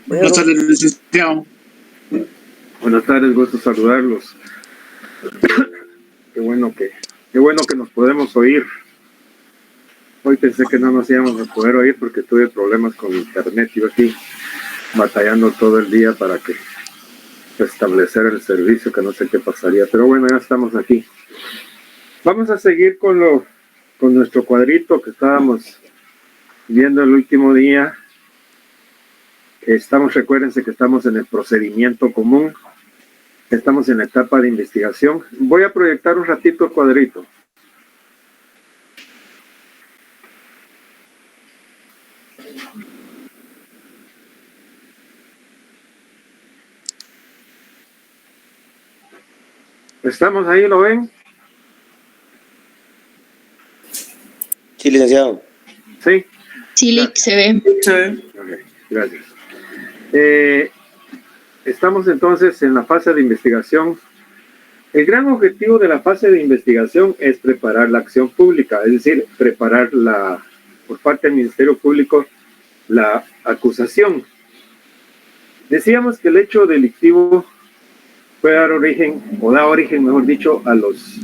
Buenas tardes, licenciado. Buenas tardes, gusto saludarlos. Qué bueno que nos podemos oír. Hoy pensé que no nos íbamos a poder oír porque tuve problemas con internet. Yo aquí batallando todo el día para que establecer el servicio, que no sé qué pasaría. Pero bueno, ya estamos aquí. Vamos a seguir con nuestro cuadrito que estábamos viendo el último día. Recuérdense que estamos en el procedimiento común. Estamos en la etapa de investigación. Voy a proyectar un ratito el cuadrito. ¿Estamos ahí? ¿Lo ven? Sí, licenciado. Sí. Sí, se ve. Okay, gracias. Estamos entonces en la fase de investigación. El gran objetivo de la fase de investigación es preparar la acción pública, es decir, preparar por parte del Ministerio Público la acusación. Decíamos que el hecho delictivo puede dar origen, o da origen, mejor dicho, a los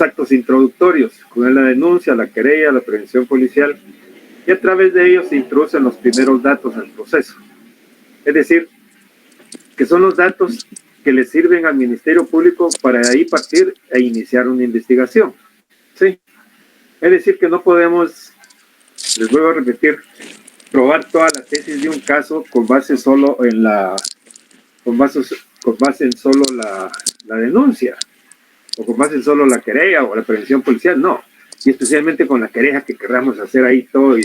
actos introductorios, con la denuncia, la querella, la prevención policial, y a través de ellos se introducen los primeros datos al proceso. Es decir, que son los datos que le sirven al Ministerio Público para de ahí partir e iniciar una investigación. ¿Sí? Es decir, que no podemos, les vuelvo a repetir, probar toda la tesis de un caso con base solo en la denuncia, o con base en solo la querella o la prevención policial, no. Y especialmente con la querella que queramos hacer ahí todo.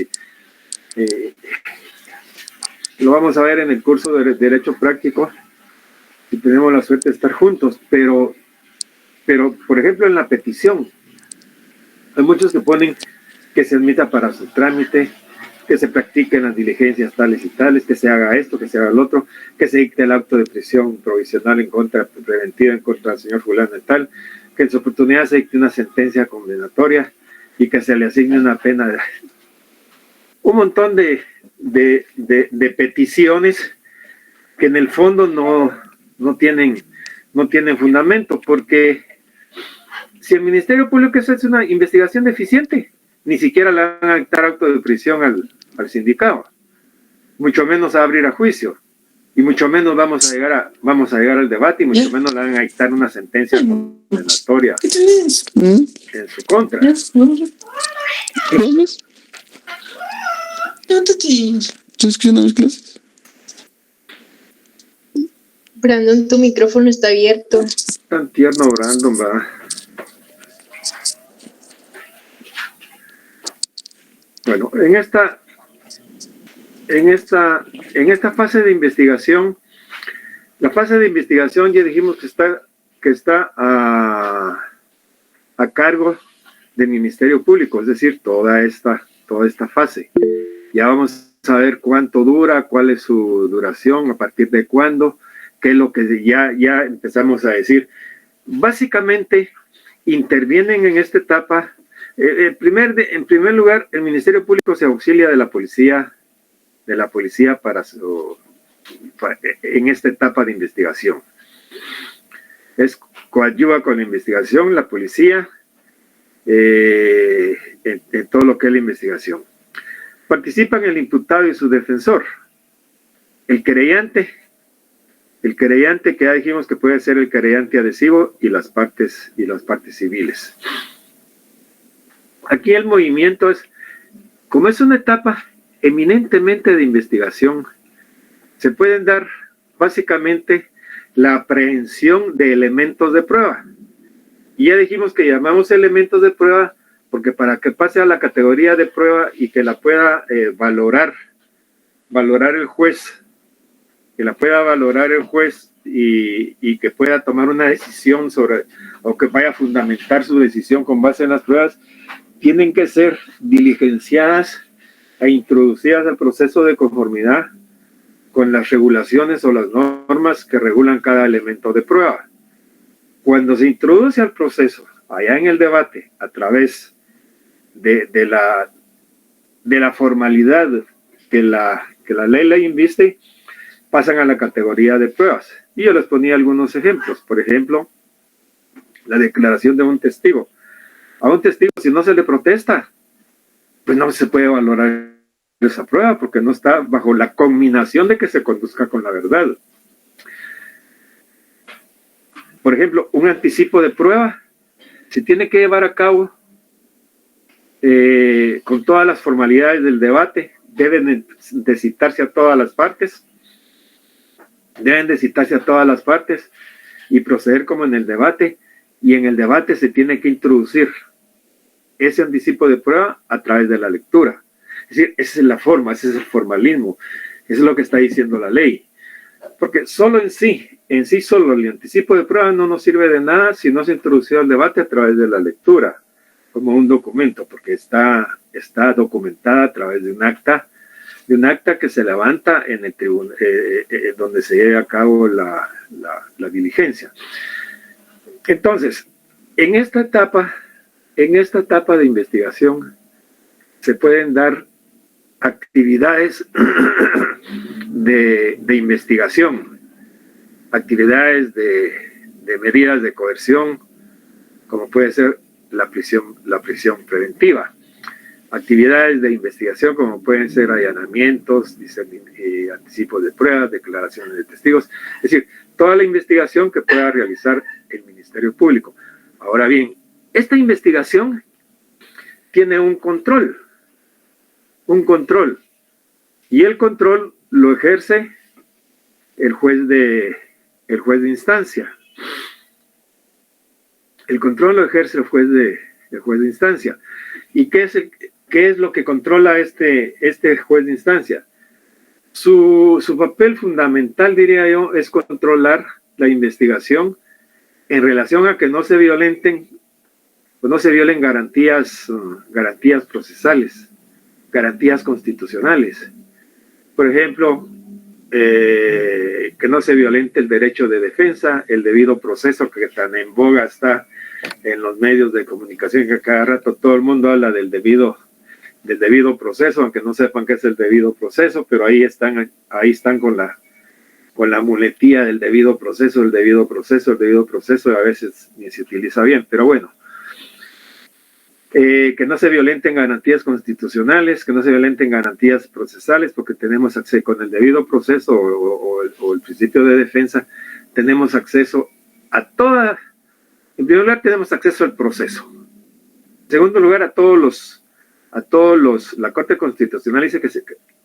Lo vamos a ver en el curso de Derecho Práctico, si tenemos la suerte de estar juntos. Pero por ejemplo, en la petición, hay muchos que ponen que se admita para su trámite, que se practiquen las diligencias tales y tales, que se haga esto, que se haga el otro, que se dicte el auto de prisión provisional preventiva en contra del señor fulano y tal, que en su oportunidad se dicte una sentencia condenatoria y que se le asigne una pena de un montón de peticiones que en el fondo no tienen fundamento, porque si el Ministerio Público hace una investigación deficiente, ni siquiera le van a dictar auto de prisión al sindicado, mucho menos a abrir a juicio, y mucho menos vamos a llegar al debate, y mucho menos le van a dictar una sentencia condenatoria en su contra. ¿Estás escuchando mis clases? Brandon, tu micrófono está abierto. Tan tierno Brandon, va. Bueno, en esta fase de investigación, la fase de investigación ya dijimos que está a cargo del Ministerio Público, es decir, toda esta fase. Ya vamos a ver cuánto dura, cuál es su duración, a partir de cuándo, qué es lo que ya empezamos a decir. Básicamente, intervienen en esta etapa. En primer lugar, el Ministerio Público se auxilia de la policía en esta etapa de investigación. Coadyuva con la investigación, la policía, en todo lo que es la investigación. Participan el imputado y su defensor. El querellante que ya dijimos que puede ser el querellante adhesivo y las partes civiles. Aquí el movimiento como es una etapa eminentemente de investigación, se pueden dar básicamente la aprehensión de elementos de prueba. Y ya dijimos que llamamos elementos de prueba porque para que pase a la categoría de prueba y que la pueda valorar el juez, y que pueda tomar una decisión o que vaya a fundamentar su decisión con base en las pruebas, tienen que ser diligenciadas e introducidas al proceso de conformidad con las regulaciones o las normas que regulan cada elemento de prueba. Cuando se introduce al proceso, allá en el debate, a través de la formalidad que la ley INVISTE pasan a la categoría de pruebas. Y yo les ponía algunos ejemplos. Por ejemplo, la declaración de un testigo. A un testigo, si no se le protesta, pues no se puede valorar esa prueba porque no está bajo la conminación de que se conduzca con la verdad. Por ejemplo, un anticipo de prueba se tiene que llevar a cabo con todas las formalidades del debate. Deben de citarse a todas las partes. Y proceder como en el debate. Y en el debate se tiene que introducir ese anticipo de prueba a través de la lectura. Es decir, esa es la forma, ese es el formalismo. Eso es lo que está diciendo la ley. Porque solo en sí solo el anticipo de prueba no nos sirve de nada si no se introducido al debate a través de la lectura, como un documento, porque está documentada a través de un acta que se levanta en el tribunal, donde se lleva a cabo la diligencia. Entonces, en esta etapa de investigación se pueden dar actividades de investigación, actividades de medidas de coerción, como puede ser la prisión preventiva, actividades de investigación como pueden ser allanamientos, anticipos de pruebas, declaraciones de testigos, es decir, toda la investigación que pueda realizar el Ministerio Público. Ahora bien, esta investigación tiene un control, y el control lo ejerce el juez de instancia. El control lo ejerce el juez de instancia. ¿Y qué es lo que controla este juez de instancia? Su papel fundamental, diría yo, es controlar la investigación en relación a que no se violen garantías procesales, garantías constitucionales. Por ejemplo, que no se violente el derecho de defensa, el debido proceso, que tan en boga está en los medios de comunicación, que cada rato todo el mundo habla del debido proceso, aunque no sepan qué es el debido proceso, pero ahí están con la muletilla del debido proceso, y a veces ni se utiliza bien, pero bueno. Que no se violenten garantías constitucionales, que no se violenten garantías procesales, porque tenemos acceso con el debido proceso o el principio de defensa, tenemos acceso a toda. En primer lugar, tenemos acceso al proceso. En segundo lugar, a todos los. La Corte Constitucional dice que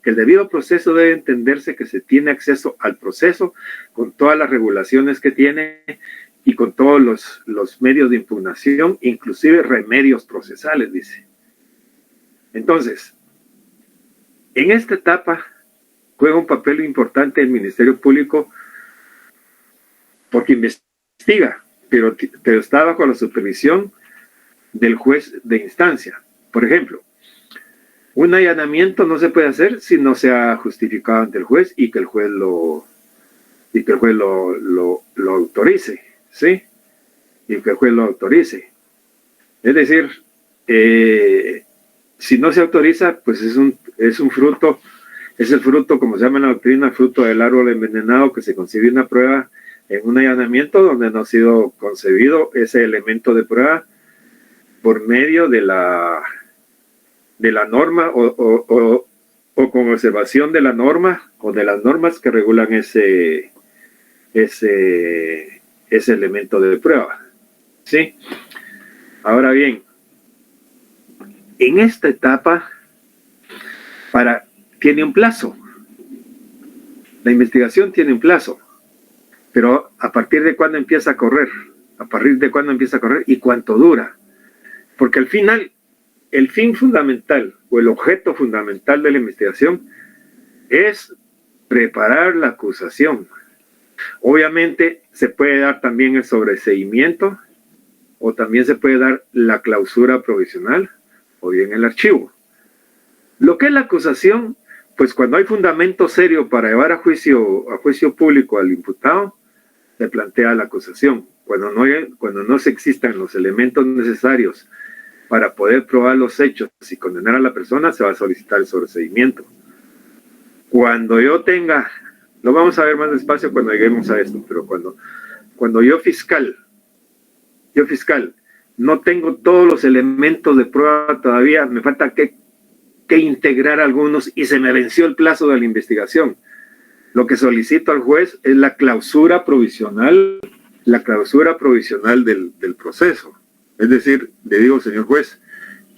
el debido proceso debe entenderse que se tiene acceso al proceso con todas las regulaciones que tiene y con todos los medios de impugnación, inclusive remedios procesales, dice. Entonces, en esta etapa juega un papel importante el Ministerio Público porque investiga, pero está bajo la supervisión del juez de instancia. Por ejemplo, un allanamiento no se puede hacer si no se ha justificado ante el juez y que el juez lo autorice. ¿Sí? Y que el juez lo autorice. Es decir, si no se autoriza, pues es el fruto, como se llama en la doctrina, fruto del árbol envenenado, que se concibe una prueba en un allanamiento donde no ha sido concebido ese elemento de prueba por medio de la norma o con observación de la norma o de las normas que regulan ese elemento de prueba. ¿Sí? Ahora bien, en esta etapa tiene un plazo. La investigación tiene un plazo. Pero ¿a partir de cuándo empieza a correr? ¿A partir de cuándo empieza a correr y cuánto dura? Porque al final, el fin fundamental o el objeto fundamental de la investigación es preparar la acusación. Obviamente se puede dar también el sobreseimiento o también se puede dar la clausura provisional o bien el archivo. Lo que es la acusación, pues cuando hay fundamento serio para llevar a juicio público al imputado, se plantea la acusación. Cuando no se existan los elementos necesarios para poder probar los hechos y condenar a la persona, se va a solicitar el sobreseimiento. Cuando yo tenga, lo vamos a ver más despacio cuando lleguemos a esto, pero cuando yo fiscal, no tengo todos los elementos de prueba todavía, me falta que integrar algunos y se me venció el plazo de la investigación. Lo que solicito al juez es la clausura provisional del proceso. Es decir, le digo, señor juez,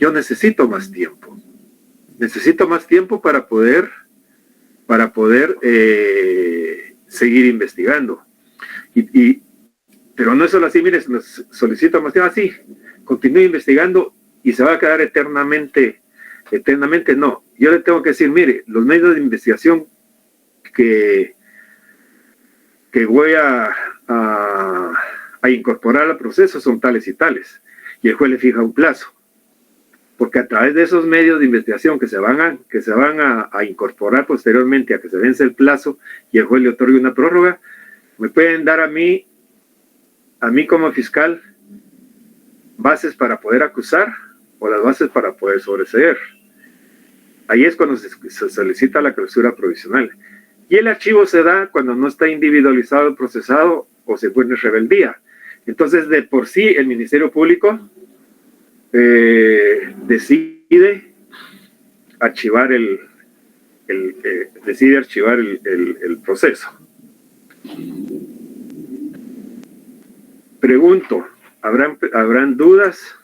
yo necesito más tiempo para poder seguir investigando. Pero no es solo así, mire, solicito más tiempo, así, continúe investigando y se va a quedar eternamente, no. Yo le tengo que decir, mire, los medios de investigación que voy a incorporar al proceso son tales y tales, y el juez le fija un plazo, porque a través de esos medios de investigación que se van a incorporar posteriormente a que se vence el plazo y el juez le otorgue una prórroga, me pueden dar a mí como fiscal bases para poder acusar o las bases para poder sobreseer. Ahí es cuando se solicita la clausura provisional. Y el archivo se da cuando no está individualizado el procesado o se encuentra en rebeldía. Entonces, de por sí, el Ministerio Público decide archivar el proceso. Pregunto, ¿habrán dudas?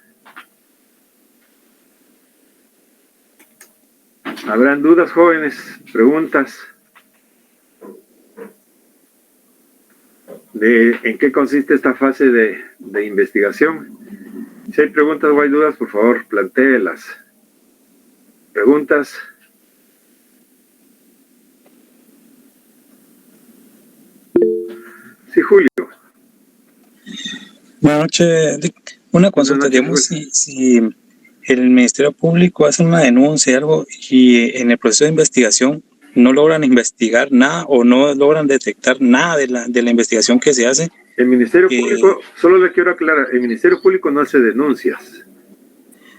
¿Habrán dudas, jóvenes? ¿Preguntas? ¿En qué consiste esta fase de investigación? Si hay preguntas o hay dudas, por favor, plantéelas. ¿Preguntas? Sí, Julio. Buenas noches, Dick. Una consulta, digamos, si el Ministerio Público hace una denuncia, algo, y en el proceso de investigación no logran investigar nada o no logran detectar nada de la investigación que se hace. El Ministerio Público, solo le quiero aclarar, el Ministerio Público no hace denuncias.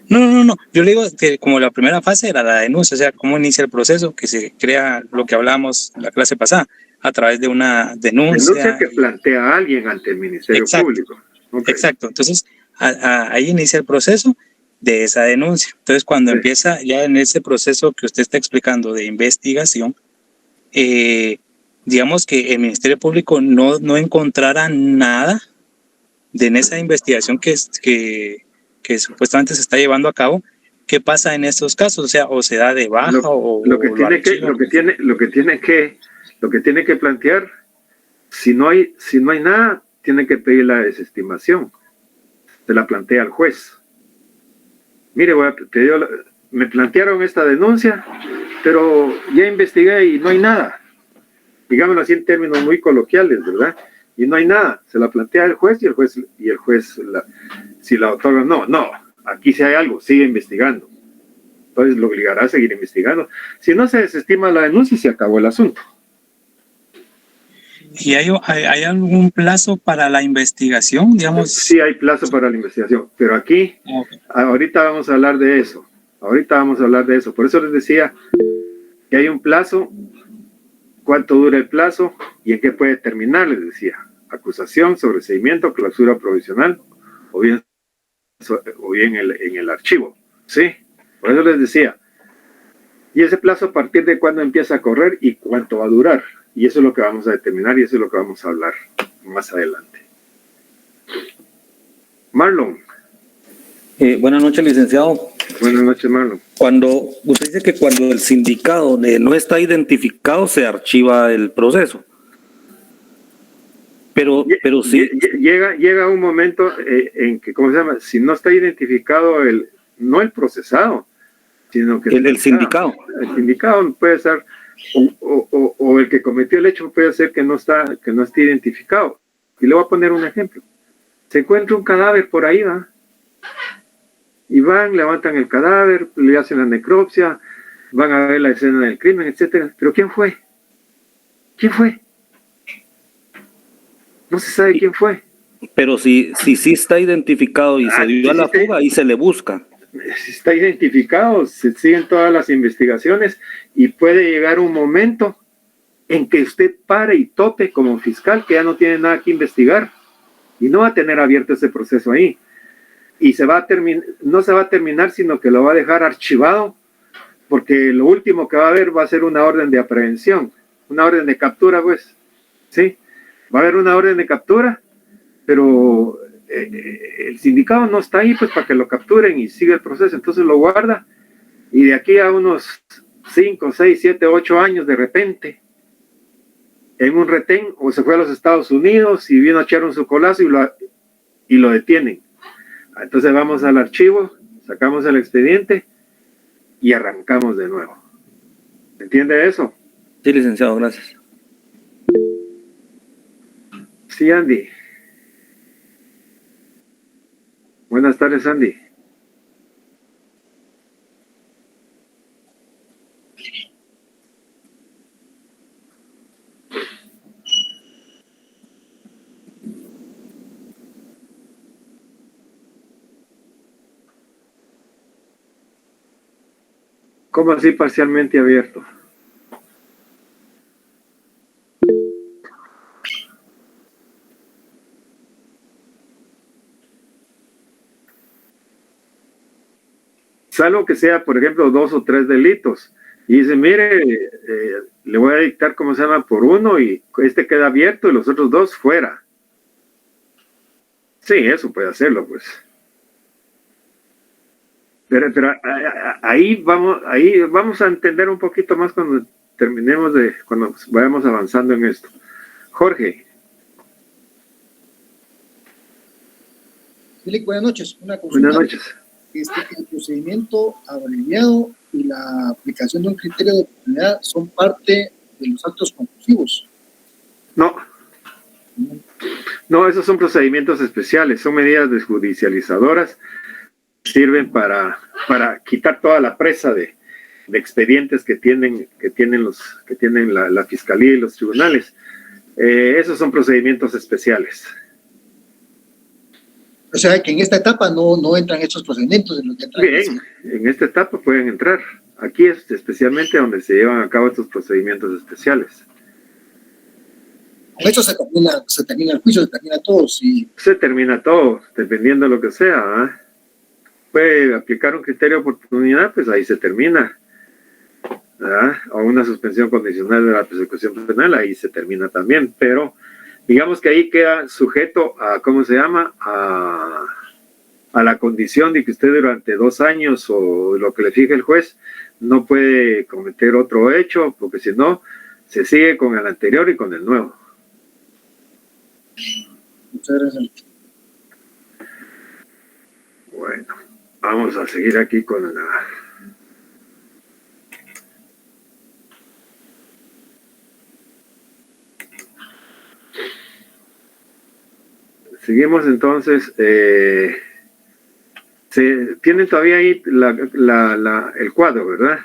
No. Yo le digo que como la primera fase era la denuncia, o sea, cómo inicia el proceso, que se crea lo que hablábamos la clase pasada, a través de una denuncia. Denuncia que plantea a alguien ante el Ministerio Público. Okay. Exacto. Entonces, ahí inicia el proceso de esa denuncia. Entonces, cuando empieza ya en ese proceso que usted está explicando de investigación, digamos que el Ministerio Público no encontrará nada en esa investigación que supuestamente se está llevando a cabo. ¿Qué pasa en estos casos? O sea, o se da de baja lo que tiene que plantear, si no hay nada, tiene que pedir la desestimación. Se la plantea al juez. Mire, me plantearon esta denuncia, pero ya investigué y no hay nada. Digámoslo así en términos muy coloquiales, ¿verdad? Y no hay nada. Se la plantea el juez y el juez si la otorga, no, aquí sí hay algo, sigue investigando. Entonces lo obligará a seguir investigando. Si no se desestima la denuncia, se acabó el asunto. ¿Y hay algún plazo para la investigación, digamos? Sí, hay plazo para la investigación, pero aquí, ahorita vamos a hablar de eso. Por eso les decía que hay un plazo, cuánto dura el plazo y en qué puede terminar, les decía. Acusación, sobreseimiento, clausura provisional o bien en el archivo. ¿Sí? Por eso les decía. Y ese plazo a partir de cuándo empieza a correr y cuánto va a durar. Y eso es lo que vamos a determinar y eso es lo que vamos a hablar más adelante. Marlon. Buenas noches, licenciado. Buenas noches, Marlon. Cuando usted dice que cuando el sindicado no está identificado, se archiva el proceso. Pero sí. Llega un momento en que, ¿cómo se llama? Si no está identificado no el procesado, sino que el sindicado. El sindicado puede ser, o el que cometió el hecho puede ser que no esté identificado. Y le voy a poner un ejemplo. Se encuentra un cadáver por ahí, ¿va? Y van, levantan el cadáver, le hacen la necropsia, van a ver la escena del crimen, etcétera. Pero ¿quién fue? No se sabe quién fue. Pero si sí está identificado y se dio a la fuga, ahí se le busca. si está identificado, se siguen todas las investigaciones y puede llegar un momento en que usted pare y tope como fiscal que ya no tiene nada que investigar y no va a tener abierto ese proceso ahí. Y no se va a terminar, sino que lo va a dejar archivado, porque lo último que va a haber va a ser una orden de aprehensión, una orden de captura, pues, ¿sí? Va a haber una orden de captura, pero el sindicado no está ahí, pues, para que lo capturen y siga el proceso, entonces lo guarda, y de aquí a unos 5, 6, 7, 8 años, de repente, en un retén, o se fue a los Estados Unidos y vino a echar un socolazo y lo detienen. Entonces vamos al archivo, sacamos el expediente y arrancamos de nuevo. ¿Entiende eso? Sí, licenciado, gracias. Sí, Andy. Buenas tardes, Andy. ¿Cómo así parcialmente abierto? Salvo que sea, por ejemplo, 2 o 3 delitos. Y dice, mire, le voy a dictar, ¿cómo se llama? Por uno y este queda abierto y los otros 2 fuera. Sí, eso puede hacerlo, pues. Pero ahí vamos a entender un poquito más cuando cuando vayamos avanzando en esto. Jorge. Felipe, buenas noches. Una consulta. Buenas noches. El procedimiento abreviado y la aplicación de un criterio de oportunidad son parte de los actos conclusivos. No, esos son procedimientos especiales, son medidas desjudicializadoras, sirven para quitar toda la presa de expedientes que tienen la fiscalía y los tribunales. Esos son procedimientos especiales. O sea que en esta etapa no entran estos procedimientos en los que entran. Bien, en esta etapa pueden entrar. Aquí es especialmente donde se llevan a cabo estos procedimientos especiales. Con eso se termina el juicio, se termina todo. Sí. Se termina todo, dependiendo de lo que sea. ¿Eh? Puede aplicar un criterio de oportunidad, pues ahí se termina. O una suspensión condicional de la persecución penal, ahí se termina también. Pero digamos que ahí queda sujeto a, ¿cómo se llama? A la condición de que usted durante 2 años o lo que le fije el juez no puede cometer otro hecho, porque si no, se sigue con el anterior y con el nuevo. Muchas gracias. Bueno, vamos a seguir aquí con la... Seguimos entonces. Tienen todavía ahí el cuadro, ¿verdad?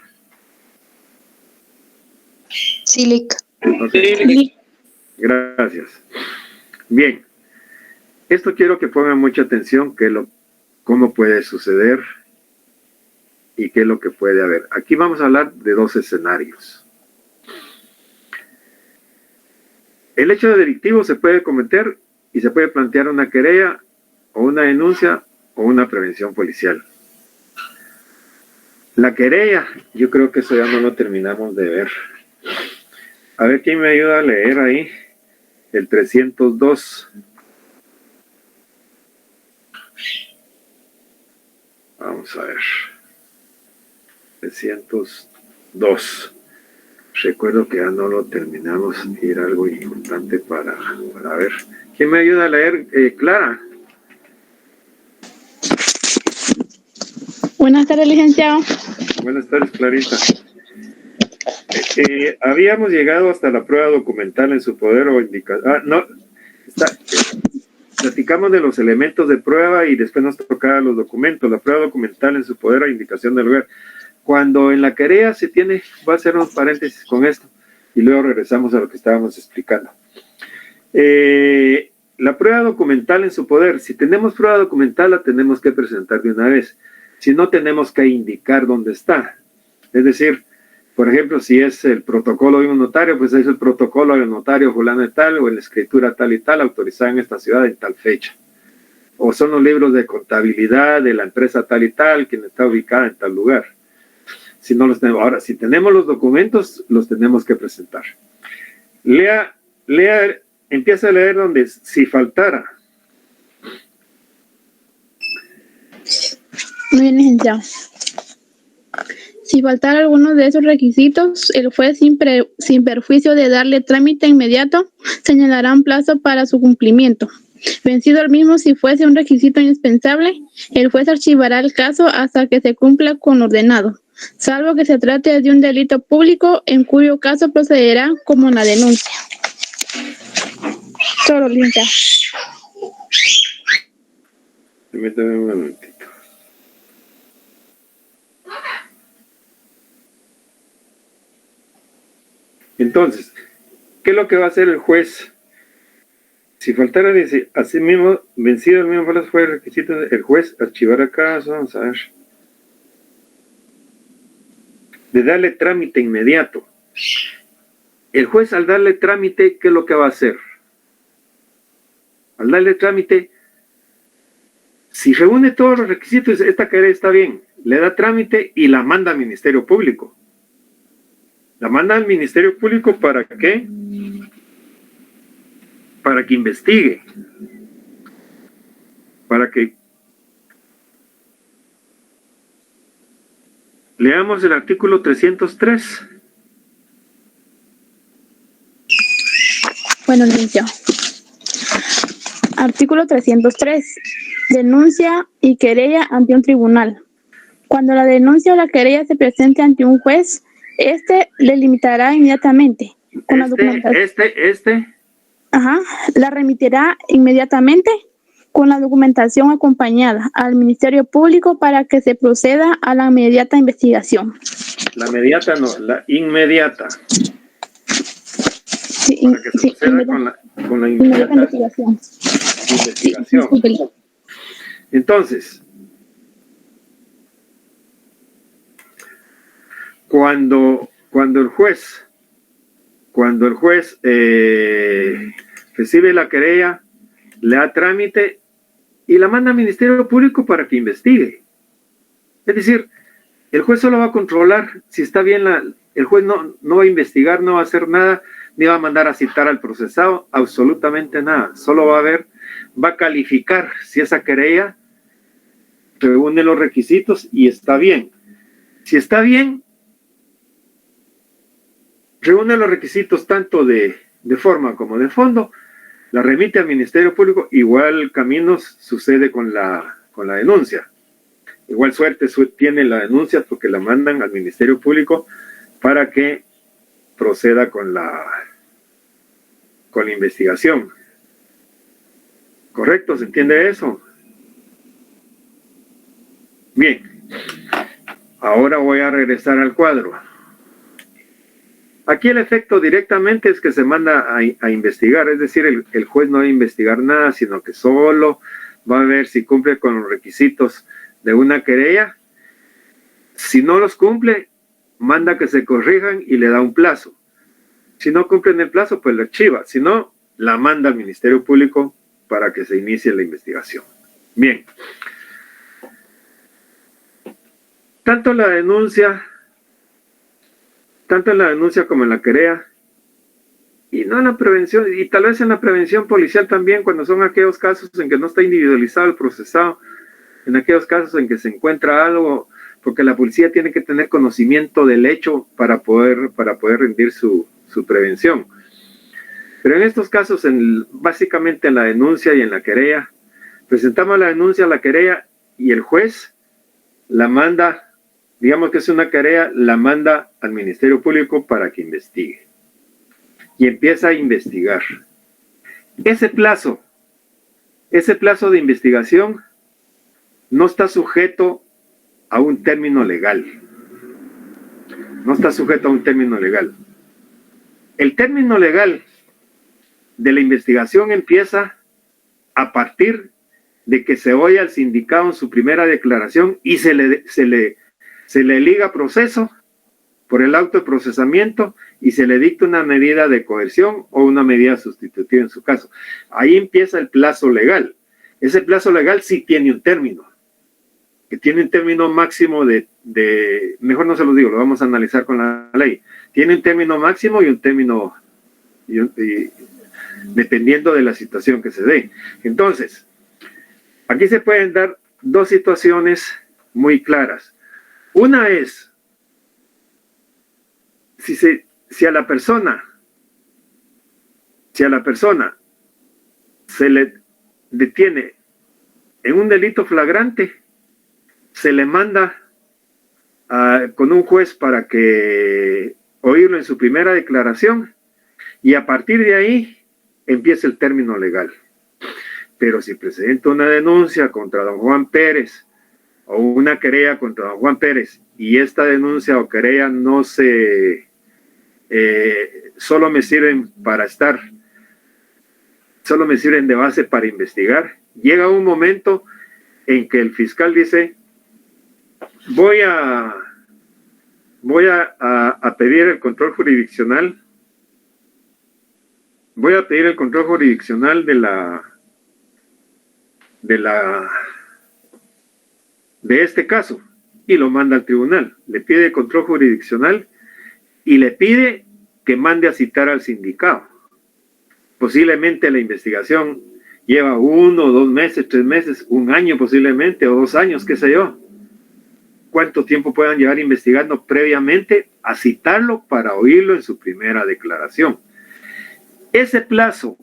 Sí, Lic. Okay. Gracias. Bien. Esto quiero que pongan mucha atención, cómo puede suceder y qué es lo que puede haber. Aquí vamos a hablar de 2 escenarios. El hecho delictivo se puede cometer y se puede plantear una querella o una denuncia o una prevención policial. La querella, yo creo que eso ya no lo terminamos de ver. A ver, ¿quién me ayuda a leer ahí? El 302. Vamos a ver. 302. Recuerdo que ya no lo terminamos y era algo importante para ver. ¿Quién me ayuda a leer? Clara. Buenas tardes, licenciado. Buenas tardes, Clarita. Habíamos llegado hasta la prueba documental en su poder o indicación. Platicamos de los elementos de prueba y después nos tocaba los documentos. La prueba documental en su poder o indicación del lugar. Cuando en la querella voy a hacer unos paréntesis con esto y luego regresamos a lo que estábamos explicando. La prueba documental en su poder. Si tenemos prueba documental, la tenemos que presentar de una vez. Si no, tenemos que indicar dónde está. Es decir, por ejemplo, si es el protocolo de un notario, pues es el protocolo del notario fulano de tal, o en la escritura tal y tal, autorizada en esta ciudad en tal fecha. O son los libros de contabilidad de la empresa tal y tal, quien está ubicada en tal lugar. Si no los tenemos. Ahora, si tenemos los documentos, los tenemos que presentar. Lea, empieza a leer donde si faltara. Muy bien, licenciado. Si faltara alguno de esos requisitos, el juez, sin perjuicio de darle trámite inmediato, señalará un plazo para su cumplimiento. Vencido el mismo, si fuese un requisito indispensable, el juez archivará el caso hasta que se cumpla con lo ordenado, salvo que se trate de un delito público, en cuyo caso procederá como en la denuncia. Solo, licenciado. Permítame un momentito. Entonces, ¿qué es lo que va a hacer el juez? Si faltara, dice, así mismo, vencido el mismo plazo fue el requisito, el juez archivará caso, vamos a ver, de darle trámite inmediato. El juez, al darle trámite, ¿qué es lo que va a hacer? Al darle trámite, si reúne todos los requisitos, esta querella está bien, le da trámite y la manda al Ministerio Público. La manda al Ministerio Público ¿para qué? Para que investigue. Para que leamos el artículo 303. Bueno, licenciado. Artículo 303. Denuncia y querella ante un tribunal. Cuando la denuncia o la querella se presente ante un juez, este le limitará inmediatamente. Con la documentación. Ajá, la remitirá inmediatamente con la documentación acompañada al Ministerio Público para que se proceda a la inmediata investigación. La inmediata no, la inmediata. Sí, para que se proceda con la inmediata investigación. Sí, entonces, cuando el juez recibe la querella, le da trámite y la manda al Ministerio Público para que investigue. Es decir, el juez solo va a controlar si está bien el juez no va a investigar, no va a hacer nada, ni va a mandar a citar al procesado, absolutamente nada. Solo va a calificar si esa querella reúne los requisitos y está bien. Si está bien, reúne los requisitos tanto de forma como de fondo, la remite al Ministerio Público. Igual caminos sucede con la denuncia. Igual suerte tiene la denuncia porque la mandan al Ministerio Público para que proceda con la investigación. ¿Correcto? ¿Se entiende eso? Bien. Ahora voy a regresar al cuadro. Aquí el efecto directamente es que se manda a investigar, es decir, el juez no va a investigar nada, sino que solo va a ver si cumple con los requisitos de una querella. Si no los cumple, manda que se corrijan y le da un plazo. Si no cumplen el plazo, pues lo archiva. Si no, la manda al Ministerio Público para que se inicie la investigación. Bien. Tanto en la denuncia como en la querella, y no en la prevención, y tal vez en la prevención policial también, cuando son aquellos casos en que no está individualizado el procesado, en aquellos casos en que se encuentra algo, porque la policía tiene que tener conocimiento del hecho para poder rendir su prevención. Pero en estos casos, básicamente en la denuncia y en la querella, presentamos la denuncia, la querella, y el juez la manda, digamos que es una querella, la manda al Ministerio Público para que investigue. Y empieza a investigar. Ese plazo de investigación no está sujeto a un término legal. No está sujeto a un término legal. El término legal de la investigación empieza a partir de que se oye al sindicado en su primera declaración y se le liga proceso por el auto de procesamiento y se le dicta una medida de coerción o una medida sustitutiva en su caso. Ahí empieza el plazo legal. Ese plazo legal sí tiene un término, que tiene un término máximo mejor no se lo digo, lo vamos a analizar con la ley. Tiene un término máximo y un término, dependiendo de la situación que se dé. Entonces, aquí se pueden dar dos situaciones muy claras. Una es, si a la persona se le detiene en un delito flagrante, se le manda con un juez para que oírlo en su primera declaración y a partir de ahí empieza el término legal. Pero si presenta una denuncia contra don Juan Pérez o una querella contra don Juan Pérez y esta denuncia o querella no solo me sirven de base para investigar, llega un momento en que el fiscal dice, voy a pedir el control jurisdiccional, de este caso y lo manda al tribunal. Le pide el control jurisdiccional y le pide que mande a citar al sindicado. Posiblemente la investigación lleva 1, 2 meses, 3 meses, 1 año posiblemente, o 2 años, qué sé yo. ¿Cuánto tiempo puedan llevar investigando previamente a citarlo para oírlo en su primera declaración? Ese plazo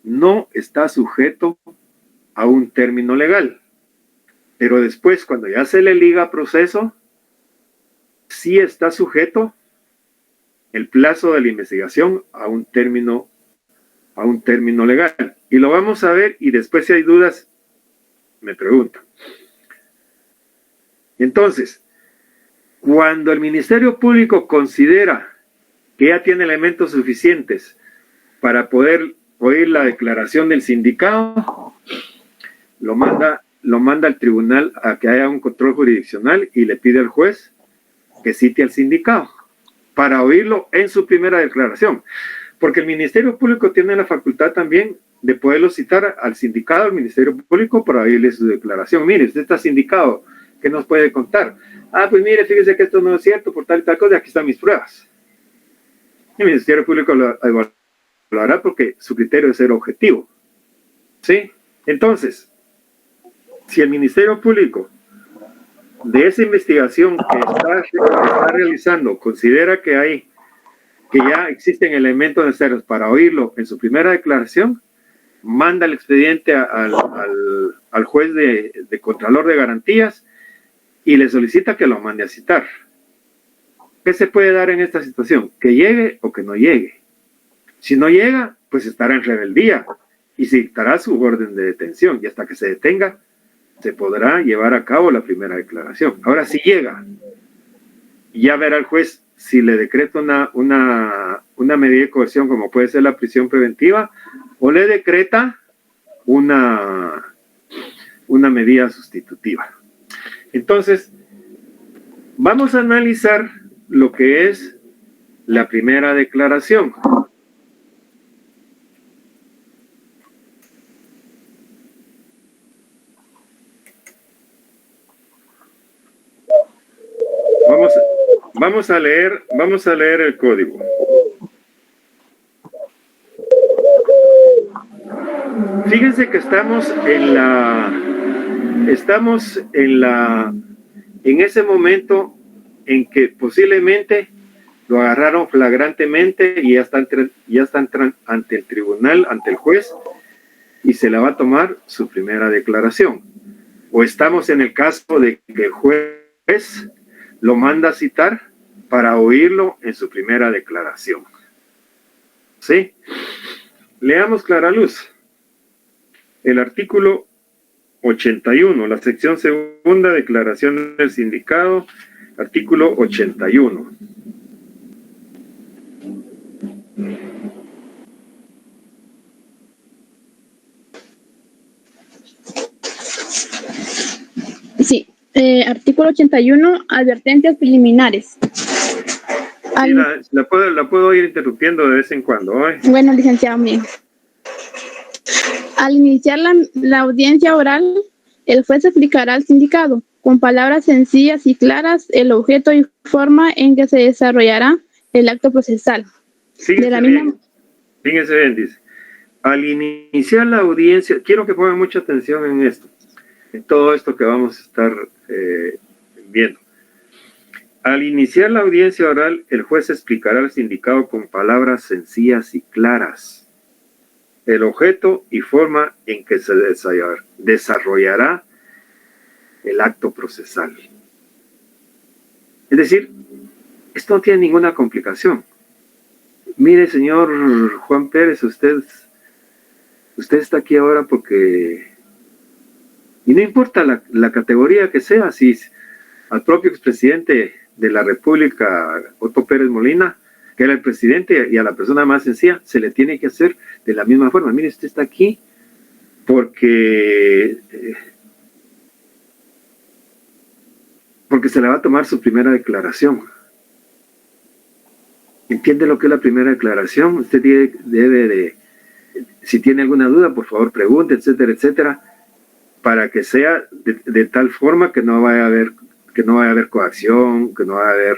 no está sujeto a un término legal, pero después, cuando ya se le liga proceso, sí está sujeto el plazo de la investigación a un término legal. Y lo vamos a ver, y después si hay dudas, me preguntan. Entonces, cuando el Ministerio Público considera que ya tiene elementos suficientes para poder oír la declaración del sindicado, lo manda al tribunal a que haya un control jurisdiccional y le pide al juez que cite al sindicado para oírlo en su primera declaración. Porque el Ministerio Público tiene la facultad también de poderlo citar al sindicado, al Ministerio Público, para oírle su declaración. Mire, usted está sindicado, ¿qué nos puede contar? Pues mire, fíjese que esto no es cierto por tal y tal cosa, aquí están mis pruebas. El Ministerio Público lo hará porque su criterio es ser objetivo. ¿Sí? Entonces, si el Ministerio Público de esa investigación que está realizando considera que ya existen elementos necesarios para oírlo en su primera declaración, manda el expediente al juez de Contralor de Garantías y le solicita que lo mande a citar. ¿Qué se puede dar en esta situación? Que llegue o que no llegue. Si no llega, pues estará en rebeldía y se dictará su orden de detención y hasta que se detenga se podrá llevar a cabo la primera declaración. Ahora, si llega, ya verá el juez si le decreta una medida de coerción, como puede ser la prisión preventiva, o le decreta una medida sustitutiva. Entonces, vamos a analizar lo que es la primera declaración. Vamos a leer el código. Fíjense que estamos en ese momento en que posiblemente lo agarraron flagrantemente y ya están ante el tribunal, ante el juez, y se le va a tomar su primera declaración. O estamos en el caso de que el juez lo manda a citar para oírlo en su primera declaración. ¿Sí? Leamos clara luz. El artículo 81, la sección segunda, declaración del sindicado, artículo 81. Artículo 81, advertencias preliminares. Sí, la puedo ir interrumpiendo de vez en cuando. Bueno, licenciado, bien. Al iniciar la audiencia oral, el juez explicará al sindicado, con palabras sencillas y claras, el objeto y forma en que se desarrollará el acto procesal. Fíjese bien, dice. Al iniciar la audiencia, quiero que pongan mucha atención en esto, en todo esto que vamos a estar viendo. Al iniciar la audiencia oral, el juez explicará al sindicado con palabras sencillas y claras el objeto y forma en que se desarrollará el acto procesal. Es decir, esto no tiene ninguna complicación. Mire, señor Juan Pérez, usted está aquí ahora porque, y no importa la categoría que sea, si al propio expresidente de la República, Otto Pérez Molina, que era el presidente, y a la persona más sencilla, se le tiene que hacer de la misma forma. Mire, usted está aquí porque se le va a tomar su primera declaración. ¿Entiende lo que es la primera declaración? Usted debe de, si tiene alguna duda, por favor pregunte, etcétera, etcétera, para que sea de tal forma que no vaya a haber coacción, que no vaya a haber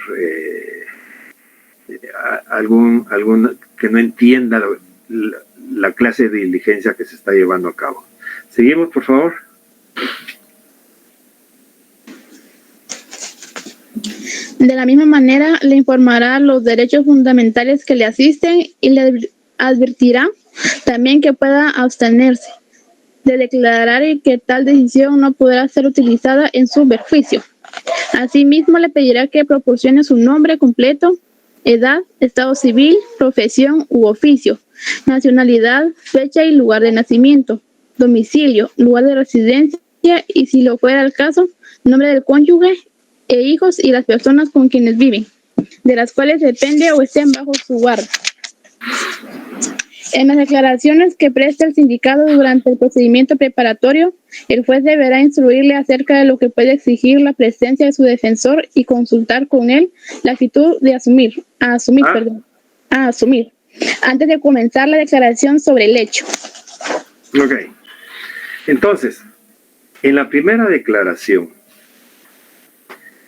algún que no entienda la clase de diligencia que se está llevando a cabo. Seguimos, por favor. De la misma manera, le informará los derechos fundamentales que le asisten y le advertirá también que pueda abstenerse de declarar y que tal decisión no podrá ser utilizada en su perjuicio. Asimismo, le pedirá que proporcione su nombre completo, edad, estado civil, profesión u oficio, nacionalidad, fecha y lugar de nacimiento, domicilio, lugar de residencia y, si lo fuera el caso, nombre del cónyuge e hijos y las personas con quienes viven, de las cuales depende o estén bajo su guarda. En las declaraciones que preste el sindicado durante el procedimiento preparatorio, el juez deberá instruirle acerca de lo que puede exigir la presencia de su defensor y consultar con él la actitud de asumir, antes de comenzar la declaración sobre el hecho. Ok. Entonces, en la primera declaración,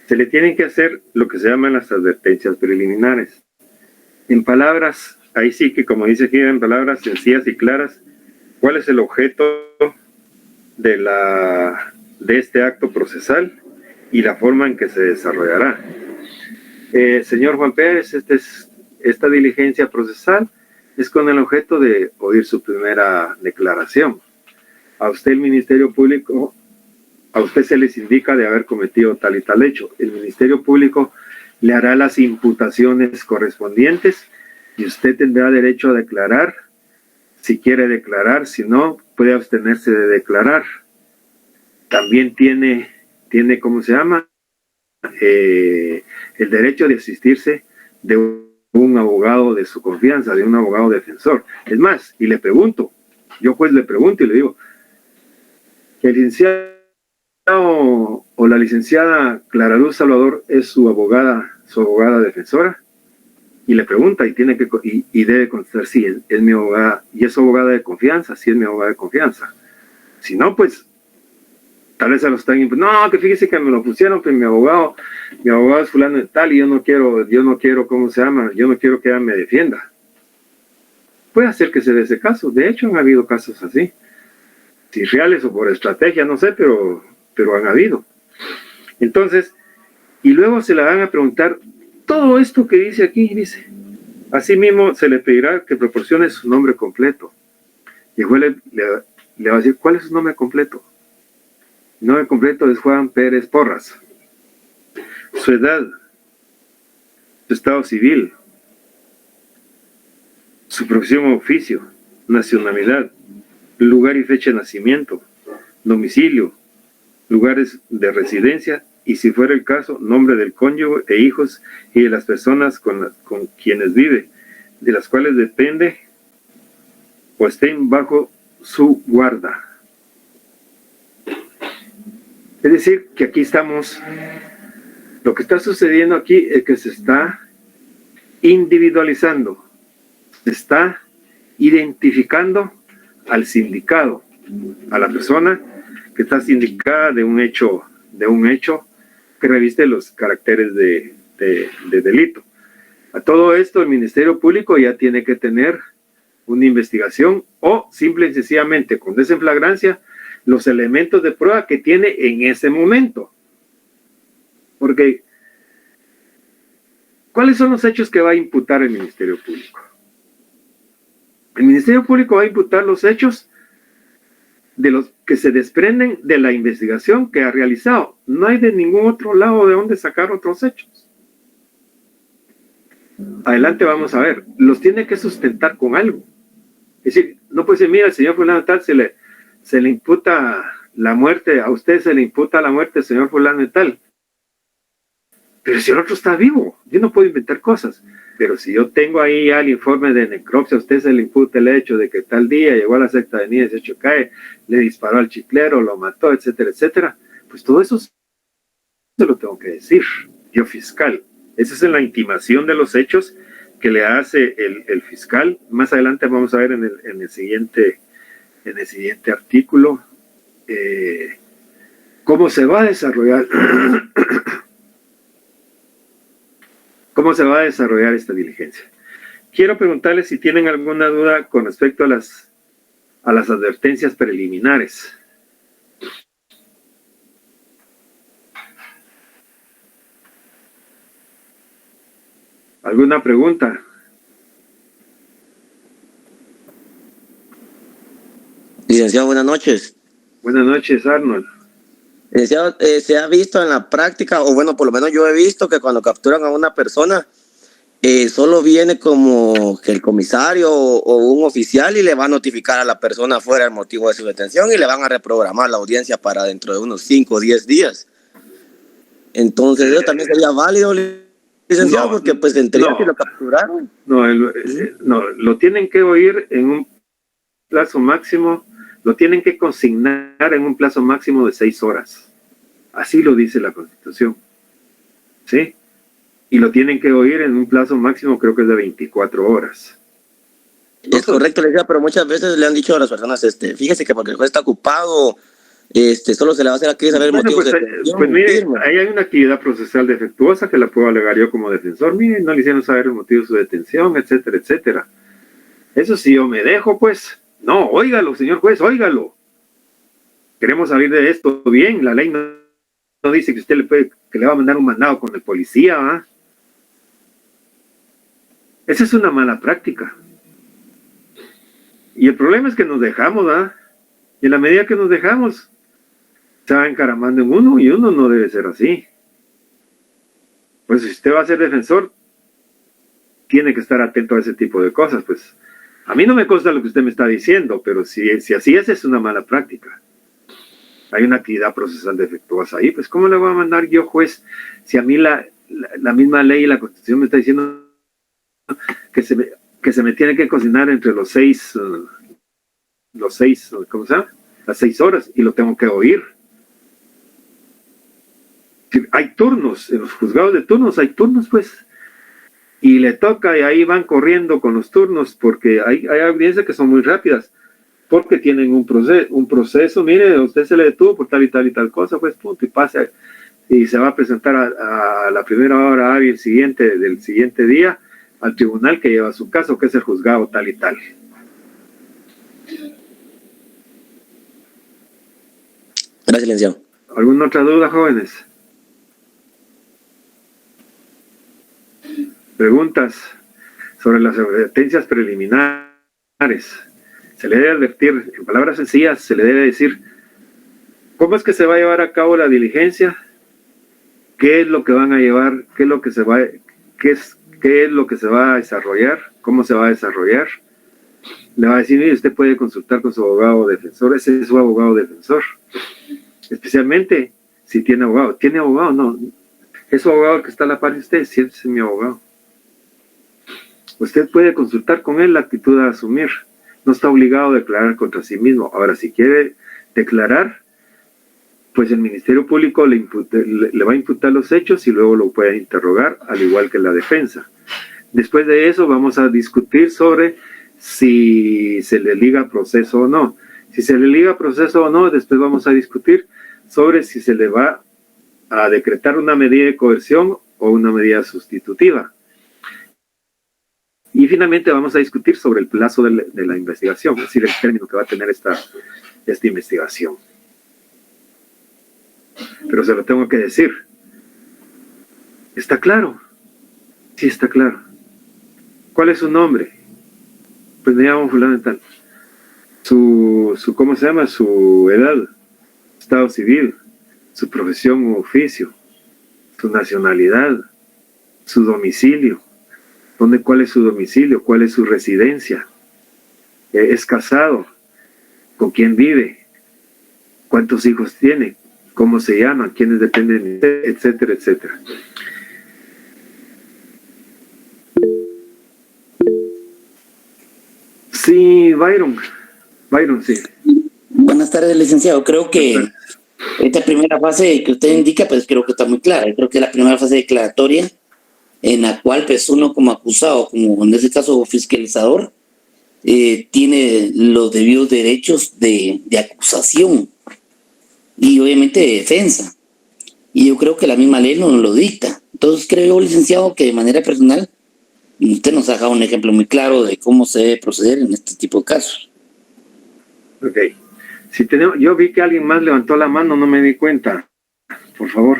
se le tienen que hacer lo que se llaman las advertencias preliminares. En palabras, ahí sí que como dice aquí, en palabras sencillas y claras, ¿cuál es el objeto de este acto procesal y la forma en que se desarrollará? Señor Juan Pérez, esta diligencia procesal es con el objeto de oír su primera declaración. A usted el Ministerio Público, a usted se les indica de haber cometido tal y tal hecho. El Ministerio Público le hará las imputaciones correspondientes y usted tendrá derecho a declarar si quiere declarar, si no, puede abstenerse de declarar. También tiene ¿cómo se llama? El derecho de asistirse de un abogado de su confianza, de un abogado defensor. Es más, y le pregunto, yo pues le pregunto y le digo, ¿el licenciado o la licenciada Clara Luz Salvador es su abogada defensora? Y le pregunta y debe contestar, sí, es mi abogada, y es su abogada de confianza, sí es mi abogada de confianza. Si no, pues, tal vez se lo están no, que fíjese que me lo pusieron, que mi abogado es fulano de tal, y yo no quiero, ¿cómo se llama? Yo no quiero que ella me defienda. Puede hacer que se dé ese caso. De hecho, han habido casos así. Si reales o por estrategia, no sé, pero han habido. Entonces, y luego se le van a preguntar todo esto que dice aquí, dice. Asimismo, se le pedirá que proporcione su nombre completo. Y el juez le va a decir, ¿cuál es su nombre completo? El nombre completo es Juan Pérez Porras. Su edad, su estado civil, su profesión o oficio, nacionalidad, lugar y fecha de nacimiento, domicilio, lugares de residencia y, si fuera el caso, nombre del cónyuge e hijos y de las personas con quienes vive, de las cuales depende o estén bajo su guarda. Es decir, que aquí estamos, lo que está sucediendo aquí es que se está individualizando, se está identificando al sindicado, a la persona que está sindicada de un hecho que reviste los caracteres de delito. A todo esto el Ministerio Público ya tiene que tener una investigación o simple y sencillamente con desenflagrancia los elementos de prueba que tiene en ese momento. Porque ¿cuáles son los hechos que va a imputar el Ministerio Público? El Ministerio Público va a imputar los hechos de los que se desprenden de la investigación que ha realizado. No hay de ningún otro lado de donde sacar otros hechos. Adelante vamos a ver. Los tiene que sustentar con algo. Es decir, no puede ser, mira, al señor fulano tal se le imputa la muerte, a usted se le imputa la muerte, señor fulano y tal. Pero si el otro está vivo, yo no puedo inventar cosas. Pero si yo tengo ahí ya el informe de necropsia, a usted se le imputa el hecho de que tal día llegó a la Sexta Avenida 18 cae, le disparó al chiclero, lo mató, etcétera, etcétera. Pues todo eso se lo tengo que decir, yo fiscal. Esa es la intimación de los hechos que le hace el fiscal. Más adelante vamos a ver en el siguiente artículo cómo se va a desarrollar esta diligencia. Quiero preguntarles si tienen alguna duda con respecto a las advertencias preliminares. ¿Alguna pregunta? Licenciado, buenas noches. Buenas noches, Arnold. Licenciado, se ha visto en la práctica, o bueno, por lo menos yo he visto que cuando capturan a una persona, solo viene como que el comisario o un oficial y le va a notificar a la persona afuera el motivo de su detención y le van a reprogramar la audiencia para dentro de unos 5 o 10 días. Entonces, eso también sería válido, licenciado, No, porque pues en teoría no. que lo capturaron. No, lo tienen que oír en un plazo máximo, lo tienen que consignar en un plazo máximo de 6 horas. Así lo dice la Constitución. ¿Sí? Y lo tienen que oír en un plazo máximo, creo que es de 24 horas. Es correcto, licenciado, pero muchas veces le han dicho a las personas, fíjese que porque el juez está ocupado, solo se le va a hacer aquí saber el Bueno, motivo pues, de detención. pues mire, ahí hay una actividad procesal defectuosa que la puedo alegar yo como defensor. Mire, no le hicieron saber el motivo de su detención, etcétera, etcétera. Eso sí, yo me dejo, pues. No, óigalo, señor juez, óigalo. Queremos salir de esto bien. La ley no dice que usted que le va a mandar un mandado con el policía, ¿ah? Esa es una mala práctica. Y el problema es que nos dejamos, ¿ah? Y en la medida que nos dejamos, se va encaramando en uno y uno no debe ser así. Pues si usted va a ser defensor, tiene que estar atento a ese tipo de cosas. Pues a mí no me consta lo que usted me está diciendo, pero si así es una mala práctica. Hay una actividad procesal defectuosa ahí. Pues ¿cómo le voy a mandar yo, juez, si a mí la misma ley y la Constitución me está diciendo que se me tiene que cocinar entre los 6, ¿cómo se llama? Las 6 horas, y lo tengo que oír? Hay turnos, en los juzgados de turnos hay turnos, pues, y le toca, y ahí van corriendo con los turnos, porque hay audiencias que son muy rápidas, porque tienen un proceso, mire, a usted se le detuvo por tal y tal cosa, pues, punto, y pasa, y se va a presentar a la primera hora hábil del siguiente día, al tribunal que lleva su caso, que es el juzgado tal y tal. Gracias, licenciado. ¿Alguna otra duda, jóvenes? Preguntas sobre las advertencias preliminares. Se le debe advertir, en palabras sencillas, se le debe decir cómo es que se va a llevar a cabo la diligencia, qué es lo que van a llevar, qué es lo que se va a desarrollar, cómo se va a desarrollar. Le va a decir, mire, usted puede consultar con su abogado defensor, ese es su abogado defensor. Especialmente si tiene abogado. ¿Tiene abogado? No. Es su abogado que está a la par de usted, sí, ese es mi abogado. Usted puede consultar con él la actitud a asumir. No está obligado a declarar contra sí mismo. Ahora, si quiere declarar, pues el Ministerio Público le va a imputar los hechos y luego lo puede interrogar, al igual que la defensa. Después de eso vamos a discutir sobre si se le liga proceso o no. Si se le liga proceso o no, después vamos a discutir sobre si se le va a decretar una medida de coerción o una medida sustitutiva. Y finalmente vamos a discutir sobre el plazo de la investigación, es decir, el término que va a tener esta investigación. Pero se lo tengo que decir. ¿Está claro? Sí, está claro. ¿Cuál es su nombre? Pues me llamo fulano de tal. ¿Cómo se llama? Su edad, estado civil, su profesión u oficio, su nacionalidad, su domicilio. ¿Cuál es su domicilio? ¿Cuál es su residencia? ¿Es casado? ¿Con quién vive? ¿Cuántos hijos tiene? ¿Cómo se llaman? ¿Quiénes dependen de usted? Etcétera, etcétera. Sí, Byron, sí. Buenas tardes, licenciado. Creo que esta primera fase que usted indica, pues creo que está muy clara. Creo que es la primera fase declaratoria en la cual pues uno como acusado, como en este caso fiscalizador, tiene los debidos derechos de acusación y obviamente de defensa. Y yo creo que la misma ley nos lo dicta. Entonces creo, licenciado, que de manera personal usted nos ha dado un ejemplo muy claro de cómo se debe proceder en este tipo de casos. Ok. Yo vi que alguien más levantó la mano, no me di cuenta. Por favor.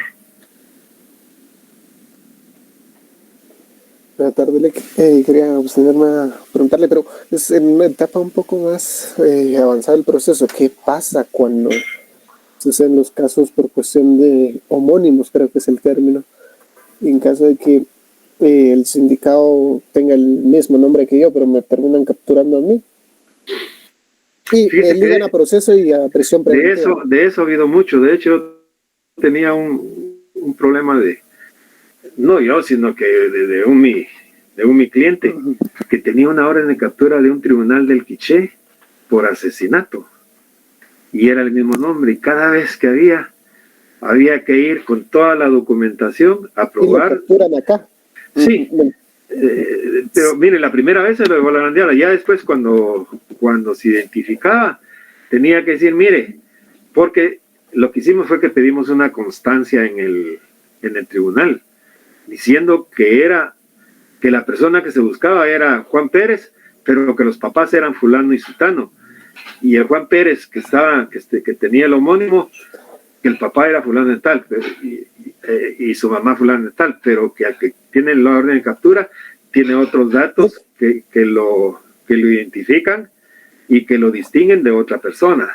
Buenas tardes, quería abstenerme a preguntarle, pero es en una etapa un poco más avanzada del proceso. ¿Qué pasa cuando suceden los casos por cuestión de homónimos, creo que es el término? Y en caso de que el sindicado tenga el mismo nombre que yo, pero me terminan capturando a mí. Y ligan a proceso y a prisión preventiva. De eso ha habido mucho. De hecho, tenía un problema no yo, sino que de mi cliente, que tenía una orden de captura de un tribunal del Quiché por asesinato. Y era el mismo nombre. Y cada vez que había que ir con toda la documentación a probar. ¿Y lo capturan acá? Sí. Pero mire, la primera vez se lo dejó la bandeada. Ya después, cuando se identificaba, tenía que decir, mire, porque lo que hicimos fue que pedimos una constancia en el tribunal, diciendo que la persona que se buscaba era Juan Pérez, pero que los papás eran fulano y sutano. Y el Juan Pérez que tenía el homónimo, que el papá era fulano de tal, y su mamá fulano de tal, pero que al que tiene la orden de captura tiene otros datos que lo identifican y que lo distinguen de otra persona.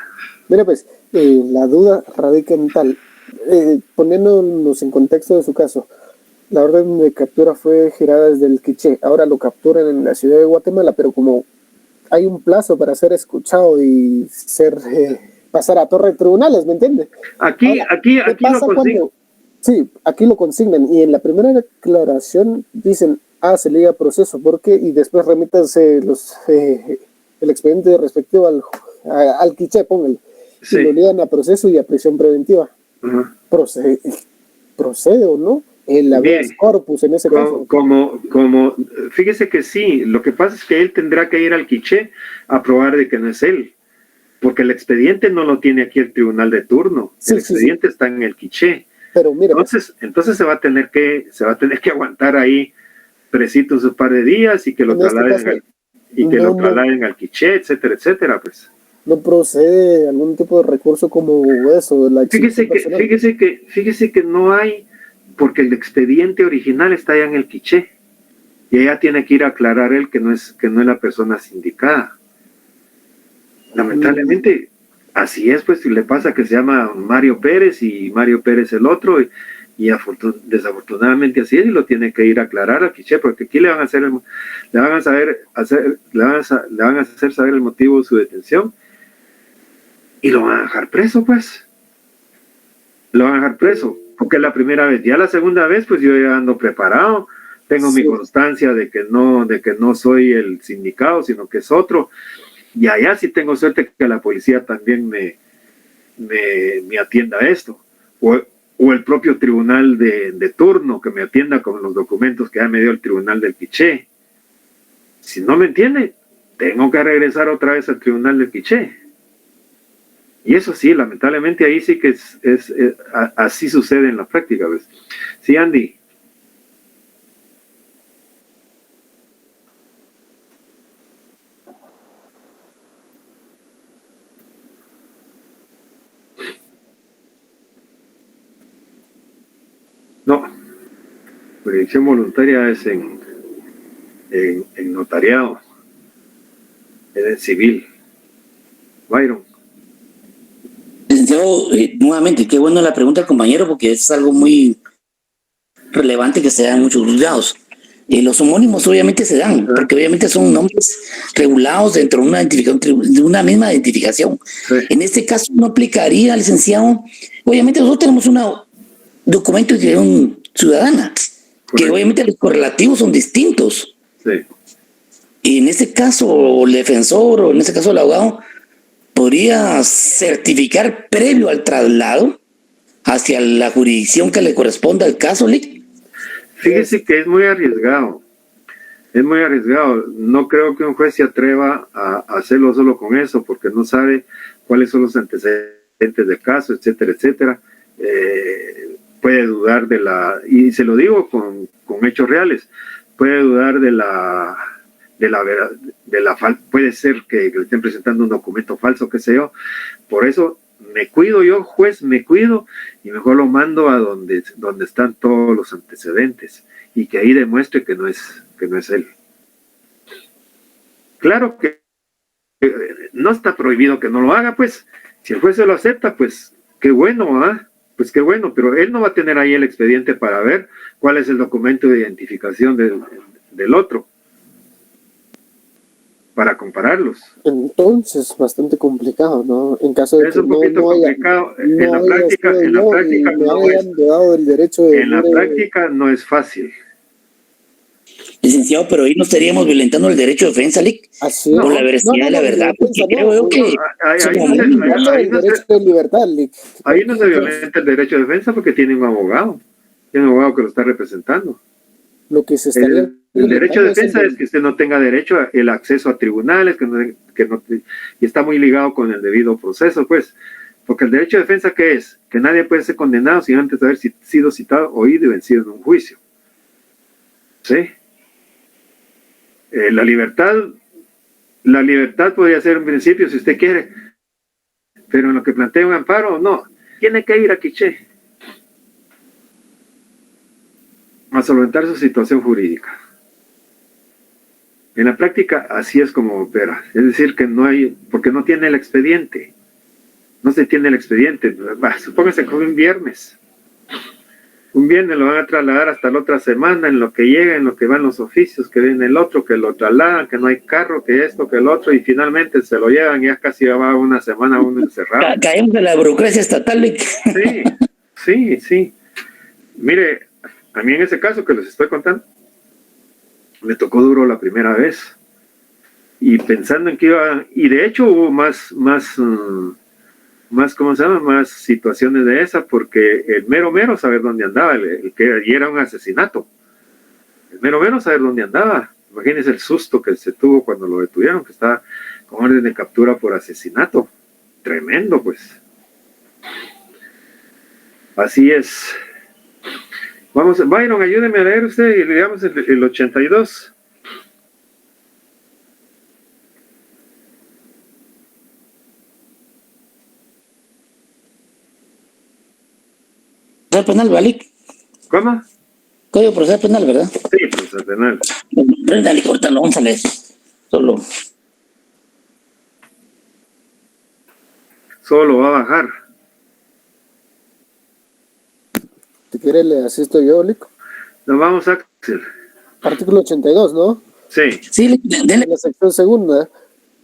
Mira, pues, la duda radica en tal, poniéndonos en contexto de su caso. La orden de captura fue girada desde el Quiché, ahora lo capturan en la ciudad de Guatemala, pero como hay un plazo para ser escuchado y pasar a torre de tribunales, ¿me entiende? Aquí lo consignan. Sí, aquí lo consignan y en la primera declaración dicen, se liga proceso, porque y después remítanse el expediente respectivo al Quiché, póngale, sí. Y lo ligan a proceso y a prisión preventiva. ¿Procede o no? El habeas corpus en ese caso. Fíjese que sí, lo que pasa es que él tendrá que ir al Quiché a probar de que no es él, porque el expediente no lo tiene aquí el tribunal de turno, el expediente está en el Quiché. Pero mira, entonces se va a tener que aguantar ahí presitos un par de días y que lo trasladen al Quiché, etcétera, etcétera, pues. ¿No procede algún tipo de recurso como eso? Fíjese que no hay, porque el expediente original está allá en el Quiché y allá tiene que ir a aclarar él que no es la persona sindicada. Lamentablemente así es, pues, si le pasa que se llama Mario Pérez y Mario Pérez el otro y desafortunadamente así es, y lo tiene que ir a aclarar al Quiché, porque aquí le van a hacer saber el motivo de su detención y lo van a dejar preso, pues. Lo van a dejar preso, porque es la primera vez. Ya la segunda vez, pues yo ya ando preparado, tengo mi constancia de que no soy el sindicado, sino que es otro. Y allá sí tengo suerte que la policía también me me atienda esto, o el propio tribunal de turno que me atienda con los documentos que ya me dio el tribunal del Quiché. Si no me entiende, tengo que regresar otra vez al tribunal del Quiché. Y eso sí, lamentablemente ahí sí que es así sucede en la práctica, ¿ves? Sí, Andy. No, jurisdicción voluntaria es en notariado, es en civil. Byron. Licenciado, nuevamente, qué bueno la pregunta, compañero, porque es algo muy relevante que se da en muchos juzgados. Los homónimos obviamente se dan, porque obviamente son nombres regulados dentro de una identificación, de una misma identificación. Sí. En este caso no aplicaría, licenciado. Obviamente nosotros tenemos un documento de identificación ciudadana, que obviamente los correlativos son distintos. Sí. Y en este caso el defensor, o en este caso el abogado, podría certificar previo al traslado hacia la jurisdicción que le corresponda al caso, Lick. Fíjese que es muy arriesgado. Es muy arriesgado. No creo que un juez se atreva a hacerlo solo con eso, porque no sabe cuáles son los antecedentes del caso, etcétera, etcétera. Puede dudar de la, y se lo digo con hechos reales, puede dudar de la puede ser que le estén presentando un documento falso, qué sé yo. Por eso me cuido yo, juez, me cuido, y mejor lo mando a donde están todos los antecedentes, y que ahí demuestre que no es él. Claro que no está prohibido que no lo haga, pues, si el juez se lo acepta, pues, qué bueno, ¿ah? Pues qué bueno, pero él no va a tener ahí el expediente para ver cuál es el documento de identificación del otro, para compararlos. Entonces, bastante complicado, ¿no? En caso de es un poquito complicado. En la práctica no es fácil. Licenciado, pero ahí no estaríamos violentando el derecho de defensa, Lick, por la veracidad de la verdad, porque creo que ahí no se violenta el derecho de defensa porque tiene un abogado que lo está representando. Lo que se estaría el derecho de defensa es que usted no tenga derecho el acceso a tribunales, y está muy ligado con el debido proceso, pues, porque el derecho de defensa, ¿qué es? Que nadie puede ser condenado sin antes de haber sido citado, oído y vencido en un juicio. ¿Sí? La libertad podría ser un principio si usted quiere, pero en lo que plantea un amparo, no, tiene que ir a Quiché a solventar su situación jurídica. En la práctica así es como opera, es decir que no hay, porque no tiene el expediente, no se tiene el expediente. Supóngase que un viernes lo van a trasladar hasta la otra semana, en lo que llega, en lo que van los oficios, que viene el otro, que lo trasladan, que no hay carro, que esto, que el otro, y finalmente se lo llevan, y ya casi va una semana uno encerrado. Caemos de la burocracia estatal. Sí. Mire, a mí en ese caso que les estoy contando, me tocó duro la primera vez, y pensando en que iba, y de hecho hubo más ¿cómo se llama? Más situaciones de esas, porque el mero saber dónde andaba, el que era un asesinato, el mero saber dónde andaba. Imagínense el susto que se tuvo cuando lo detuvieron, que estaba con orden de captura por asesinato. Tremendo, pues. Así es. Vamos, Byron, ayúdeme a leer usted, y leamos el 82. Penal, ¿vale? ¿Cómo? Código procesal penal, ¿verdad? Sí, procesal penal. Dale, córtalo, vamos a leer. Solo va a bajar. Si quiere le asisto yo, Lico. Nos vamos a Axel. Artículo 82, ¿no? Sí, dele. La sección segunda,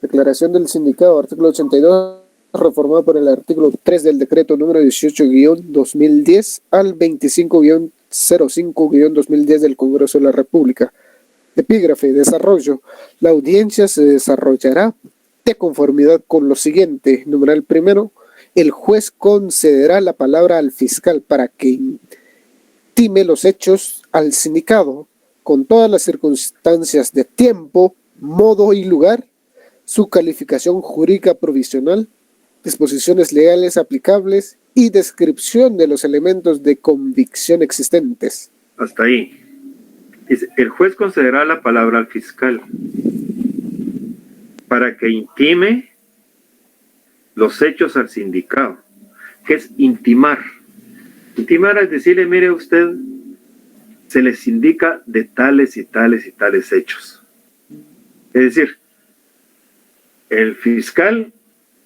declaración del sindicato, artículo 82, reformado por el artículo 3 del decreto número 18-2010 al 25-05-2010 del Congreso de la República. Epígrafe, desarrollo. La audiencia se desarrollará de conformidad con lo siguiente. Numeral primero, el juez concederá la palabra al fiscal para que intime los hechos al sindicado con todas las circunstancias de tiempo, modo y lugar, su calificación jurídica provisional, disposiciones legales aplicables y descripción de los elementos de convicción existentes. Hasta ahí. Dice, el juez concederá la palabra al fiscal para que intime los hechos al sindicado. ¿Qué es intimar? Intimar es decirle, mire usted, se les indica de tales y tales y tales hechos. Es decir, el fiscal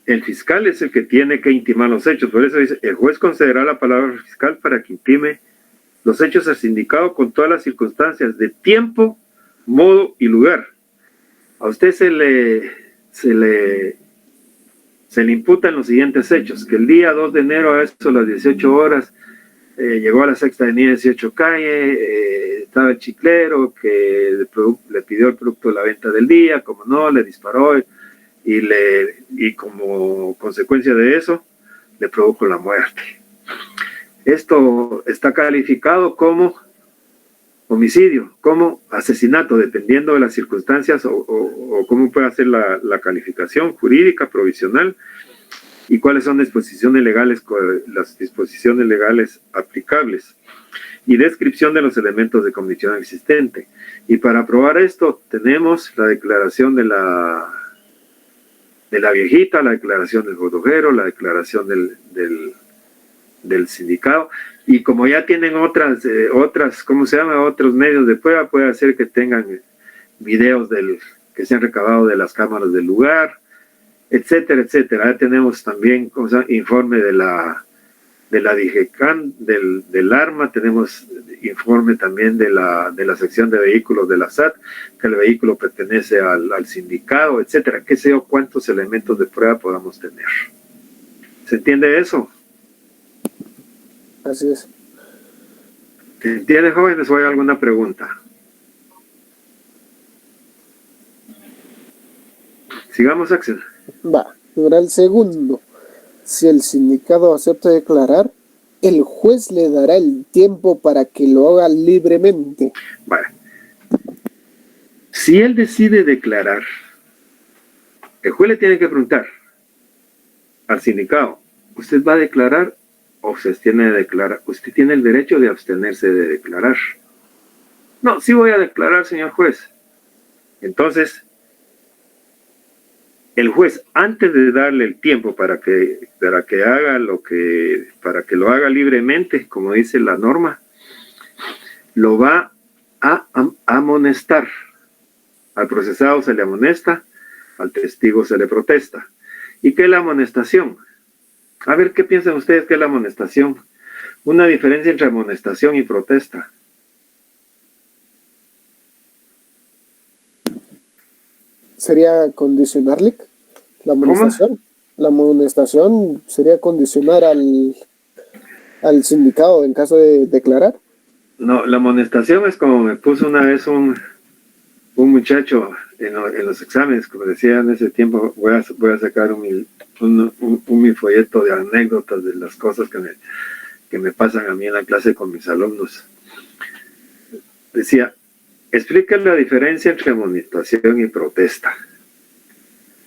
es el que tiene que intimar los hechos. Por eso dice, el juez concederá la palabra al fiscal para que intime los hechos al sindicado con todas las circunstancias de tiempo, modo y lugar. A usted se le imputan los siguientes hechos: que el día 2 de enero a eso, a las 18 horas, llegó a la Sexta Avenida 18 Calle, estaba el chiclero que le pidió el producto de la venta del día, como no, le disparó y como consecuencia de eso le produjo la muerte. Esto está calificado como homicidio, como asesinato, dependiendo de las circunstancias o cómo puede hacer la calificación jurídica provisional y cuáles son las disposiciones legales aplicables y descripción de los elementos de convicción existente. Y para probar esto tenemos la declaración de la viejita, la declaración del fotogero, la declaración del sindicato, y como ya tienen otras, ¿cómo se llama? Otros medios de prueba, puede hacer que tengan videos que se han recabado de las cámaras del lugar, etcétera, etcétera. Ya tenemos también, ¿cómo se llama? Informe de la DIGECAN, del ARMA, tenemos informe también de la sección de vehículos de la SAT, que el vehículo pertenece al sindicato, etcétera. Qué sé yo cuántos elementos de prueba podamos tener. ¿Se entiende eso? Así es. ¿Se entiende, jóvenes, o hay alguna pregunta? Sigamos, Axel. Va, ahora el segundo. Si el sindicado acepta declarar, el juez le dará el tiempo para que lo haga libremente. Vale. Si él decide declarar, el juez le tiene que preguntar al sindicado, ¿usted va a declarar o se abstiene de declarar? Usted tiene el derecho de abstenerse de declarar. No, sí voy a declarar, señor juez. Entonces, el juez, antes de darle el tiempo para que haga para que lo haga libremente, como dice la norma, lo va a amonestar. Al procesado se le amonesta, al testigo se le protesta. ¿Y qué es la amonestación? A ver, ¿qué piensan ustedes que es la amonestación? Una diferencia entre amonestación y protesta. ¿Sería condicionarle la amonestación? ¿Cómo? La amonestación sería condicionar al sindicado en caso de declarar. No, la amonestación es como me puso una vez un muchacho en los exámenes, como decía en ese tiempo, voy a sacar mi folleto de anécdotas de las cosas que me pasan a mí en la clase con mis alumnos. Decía, explica la diferencia entre amonestación y protesta.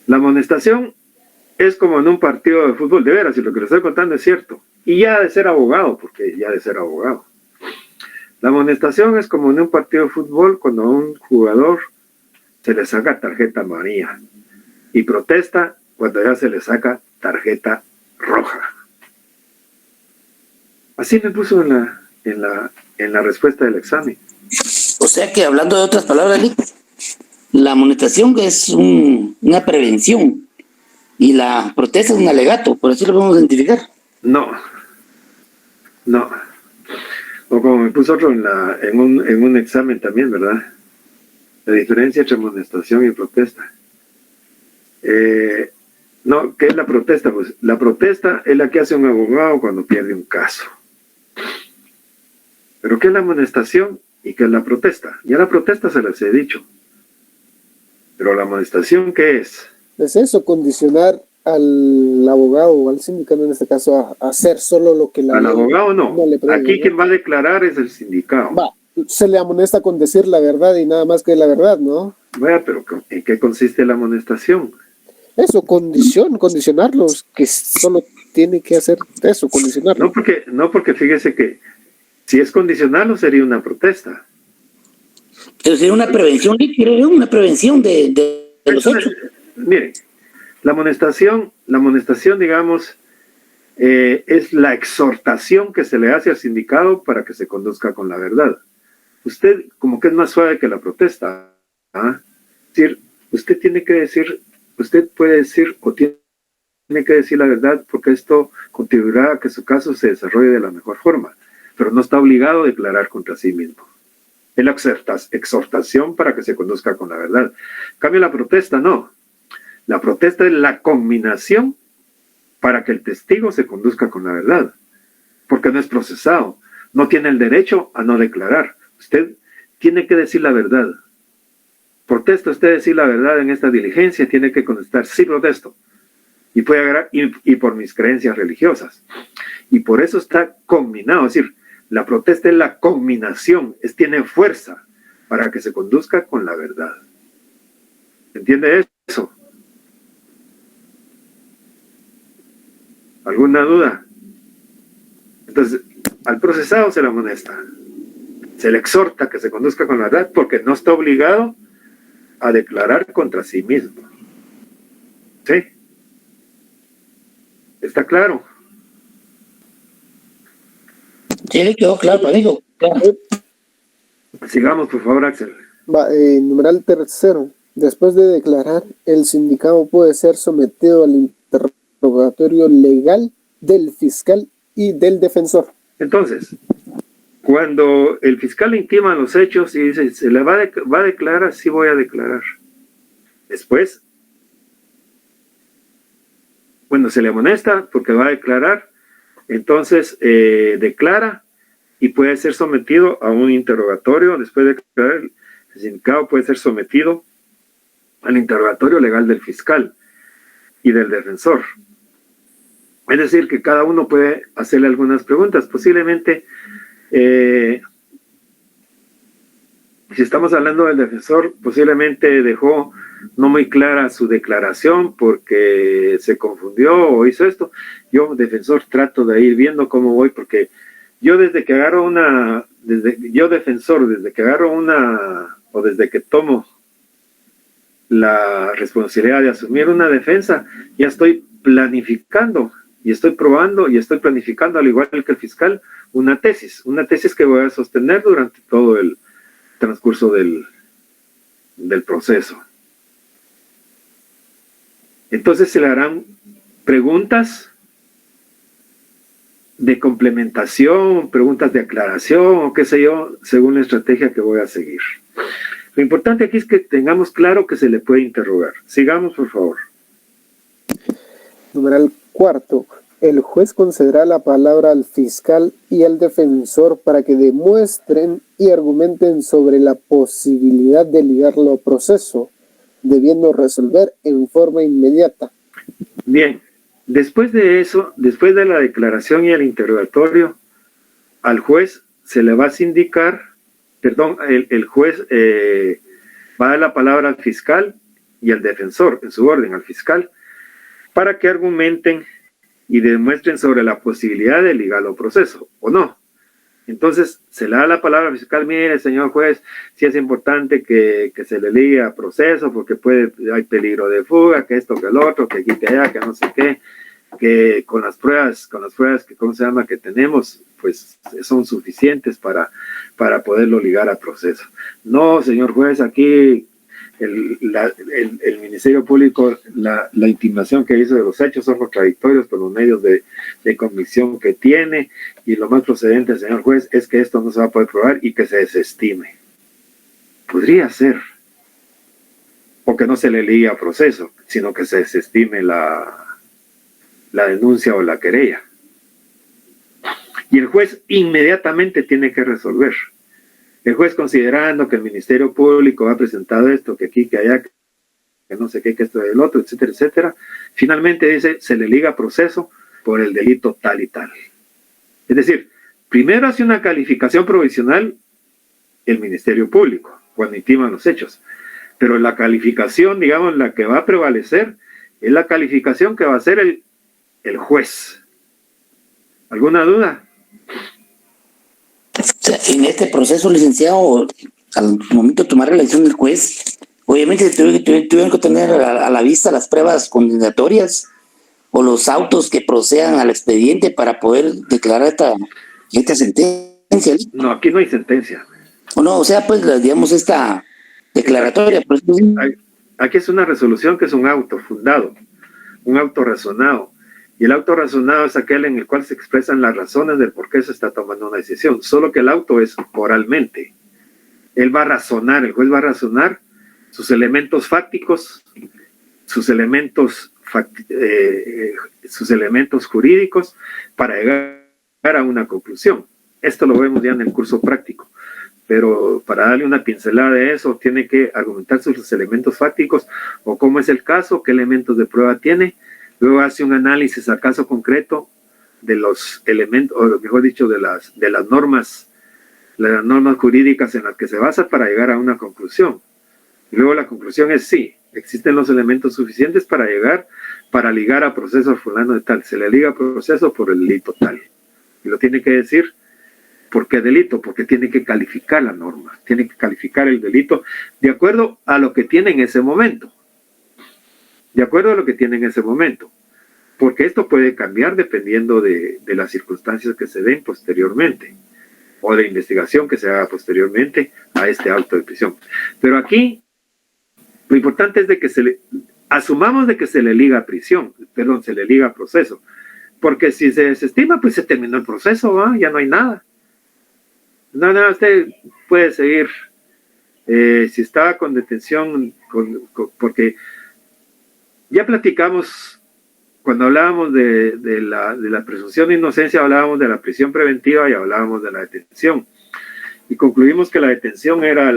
La amonestación es como en un partido de fútbol, de veras, y lo que le estoy contando es cierto. Y ya de ser abogado, porque ya de ser abogado. La amonestación es como en un partido de fútbol cuando a un jugador se le saca tarjeta amarilla. Y protesta cuando ya se le saca tarjeta roja. Así me puso en la respuesta del examen. O sea que, hablando de otras palabras, la amonestación es una prevención y la protesta es un alegato, por así lo podemos identificar. No. O como me puso otro en un examen también, ¿verdad? La diferencia entre amonestación y protesta. No, ¿qué es la protesta? Pues la protesta es la que hace un abogado cuando pierde un caso. ¿Pero qué es la amonestación y qué es la protesta? Ya la protesta se las he dicho. Pero la amonestación, ¿qué es? Es eso, condicionar al abogado o al sindicato en este caso a hacer solo lo que la Al ley abogado no. le prohíbe, Aquí ¿no? quien va a declarar es el sindicato. Va, se le amonesta con decir la verdad y nada más que la verdad, ¿no? Vaya, pero ¿en qué consiste la amonestación? Eso, condicionarlos, que solo tiene que hacer eso, condicionarlos. No porque fíjese que si es condicional, no sería una protesta. Pero sería una prevención, una prevención de los hechos. Mire, la amonestación, digamos, es la exhortación que se le hace al sindicato para que se conduzca con la verdad. Usted, como que es más suave que la protesta, ¿ah? Es decir, usted puede decir o tiene que decir la verdad porque esto contribuirá a que su caso se desarrolle de la mejor forma, pero no está obligado a declarar contra sí mismo. Es la exhortación para que se conduzca con la verdad. En cambio, la protesta no. La protesta es la conminación para que el testigo se conduzca con la verdad, porque no es procesado, no tiene el derecho a no declarar. Usted tiene que decir la verdad. ¿Protesta usted decir la verdad en esta diligencia? Tiene que contestar, sí protesto. Y puede agregar, y por mis creencias religiosas. Y por eso está conminado, es decir, la protesta es la conminación, tiene fuerza para que se conduzca con la verdad. ¿Entiende eso? ¿Alguna duda? Entonces, al procesado se le amonesta, se le exhorta a que se conduzca con la verdad porque no está obligado a declarar contra sí mismo. ¿Sí? ¿Está claro? Sí, le quedó claro, amigo. Claro. Sigamos, por favor, Axel. Va, numeral tercero. Después de declarar, el sindicato puede ser sometido al interrogatorio legal del fiscal y del defensor. Entonces, cuando el fiscal intima los hechos y dice, ¿se le va a declarar? Sí voy a declarar. Después, bueno, se le amonesta porque va a declarar, entonces declara y puede ser sometido a un interrogatorio. Después de declarar, el sindicato puede ser sometido al interrogatorio legal del fiscal y del defensor. Es decir, que cada uno puede hacerle algunas preguntas. Posiblemente, si estamos hablando del defensor, posiblemente dejó no muy clara su declaración porque se confundió o hizo esto. Yo, defensor, trato de ir viendo cómo voy porque yo desde que agarro o desde que tomo la responsabilidad de asumir una defensa, ya estoy planificando y estoy probando y estoy planificando, al igual que el fiscal, una tesis que voy a sostener durante todo el transcurso del proceso. Entonces se le harán preguntas de complementación, preguntas de aclaración o qué sé yo, según la estrategia que voy a seguir. Lo importante aquí es que tengamos claro que se le puede interrogar. Sigamos, por favor. Numeral cuarto. El juez concederá la palabra al fiscal y al defensor para que demuestren y argumenten sobre la posibilidad de ligarlo a proceso, debiendo resolver en forma inmediata. Bien, después de eso, después de la declaración y el interrogatorio, al juez se le va a sindicar, el juez va a dar la palabra al fiscal y al defensor, en su orden, al fiscal, para que argumenten y demuestren sobre la posibilidad de ligarlo a proceso, o no. Entonces, se le da la palabra al fiscal, mire, señor juez, sí es importante que se le ligue a proceso, porque hay peligro de fuga, que esto, que el otro, que aquí, que allá, que no sé qué, que con las pruebas que, ¿cómo se llama?, que tenemos, pues son suficientes para poderlo ligar a proceso. No, señor juez, aquí el Ministerio Público, la intimación que hizo de los hechos son contradictorios con los medios de convicción que tiene, y lo más procedente, señor juez, es que esto no se va a poder probar y que se desestime. Podría ser, o que no se le ligue a proceso, sino que se desestime la denuncia o la querella. Y el juez inmediatamente tiene que resolver. El juez, considerando que el Ministerio Público ha presentado esto, que aquí, que allá, que no sé qué, que esto y el otro, etcétera, etcétera. Finalmente dice, se le liga proceso por el delito tal y tal. Es decir, primero hace una calificación provisional el Ministerio Público, cuando intiman los hechos. Pero la calificación, digamos, la que va a prevalecer, es la calificación que va a hacer el juez. ¿Alguna duda? En este proceso, licenciado, al momento de tomar la decisión del juez, obviamente tuvieron que tener a la vista las pruebas condenatorias o los autos que procedan al expediente para poder declarar esta sentencia. No, aquí no hay sentencia. O no, o sea, pues, digamos, esta declaratoria. Pues, aquí es una resolución que es un auto fundado, un auto razonado. Y el auto razonado es aquel en el cual se expresan las razones del por qué se está tomando una decisión. Solo que el auto es oralmente. Él va a razonar, el juez va a razonar sus elementos fácticos, sus elementos jurídicos para llegar a una conclusión. Esto lo vemos ya en el curso práctico. Pero para darle una pincelada de eso, tiene que argumentar sus elementos fácticos o cómo es el caso, qué elementos de prueba tiene. Luego hace un análisis al caso concreto de los elementos, o mejor dicho, de las normas jurídicas en las que se basa para llegar a una conclusión. Y luego la conclusión es sí, existen los elementos suficientes para ligar a proceso fulano de tal. Se le liga a proceso por el delito tal. Y lo tiene que decir. ¿Por qué delito? Porque tiene que calificar la norma, tiene que calificar el delito de acuerdo a lo que tiene en ese momento. De acuerdo a lo que tiene en ese momento. Porque esto puede cambiar dependiendo de las circunstancias que se den posteriormente o de investigación que se haga posteriormente a este auto de prisión. Pero aquí, lo importante es de que asumamos de que se le liga a prisión, perdón, se le liga a proceso. Porque si se desestima, pues se terminó el proceso, ¿va? Ya no hay nada. No, usted puede seguir. Si estaba con detención, porque ya platicamos, cuando hablábamos de la presunción de inocencia, hablábamos de la prisión preventiva y hablábamos de la detención. Y concluimos que la detención era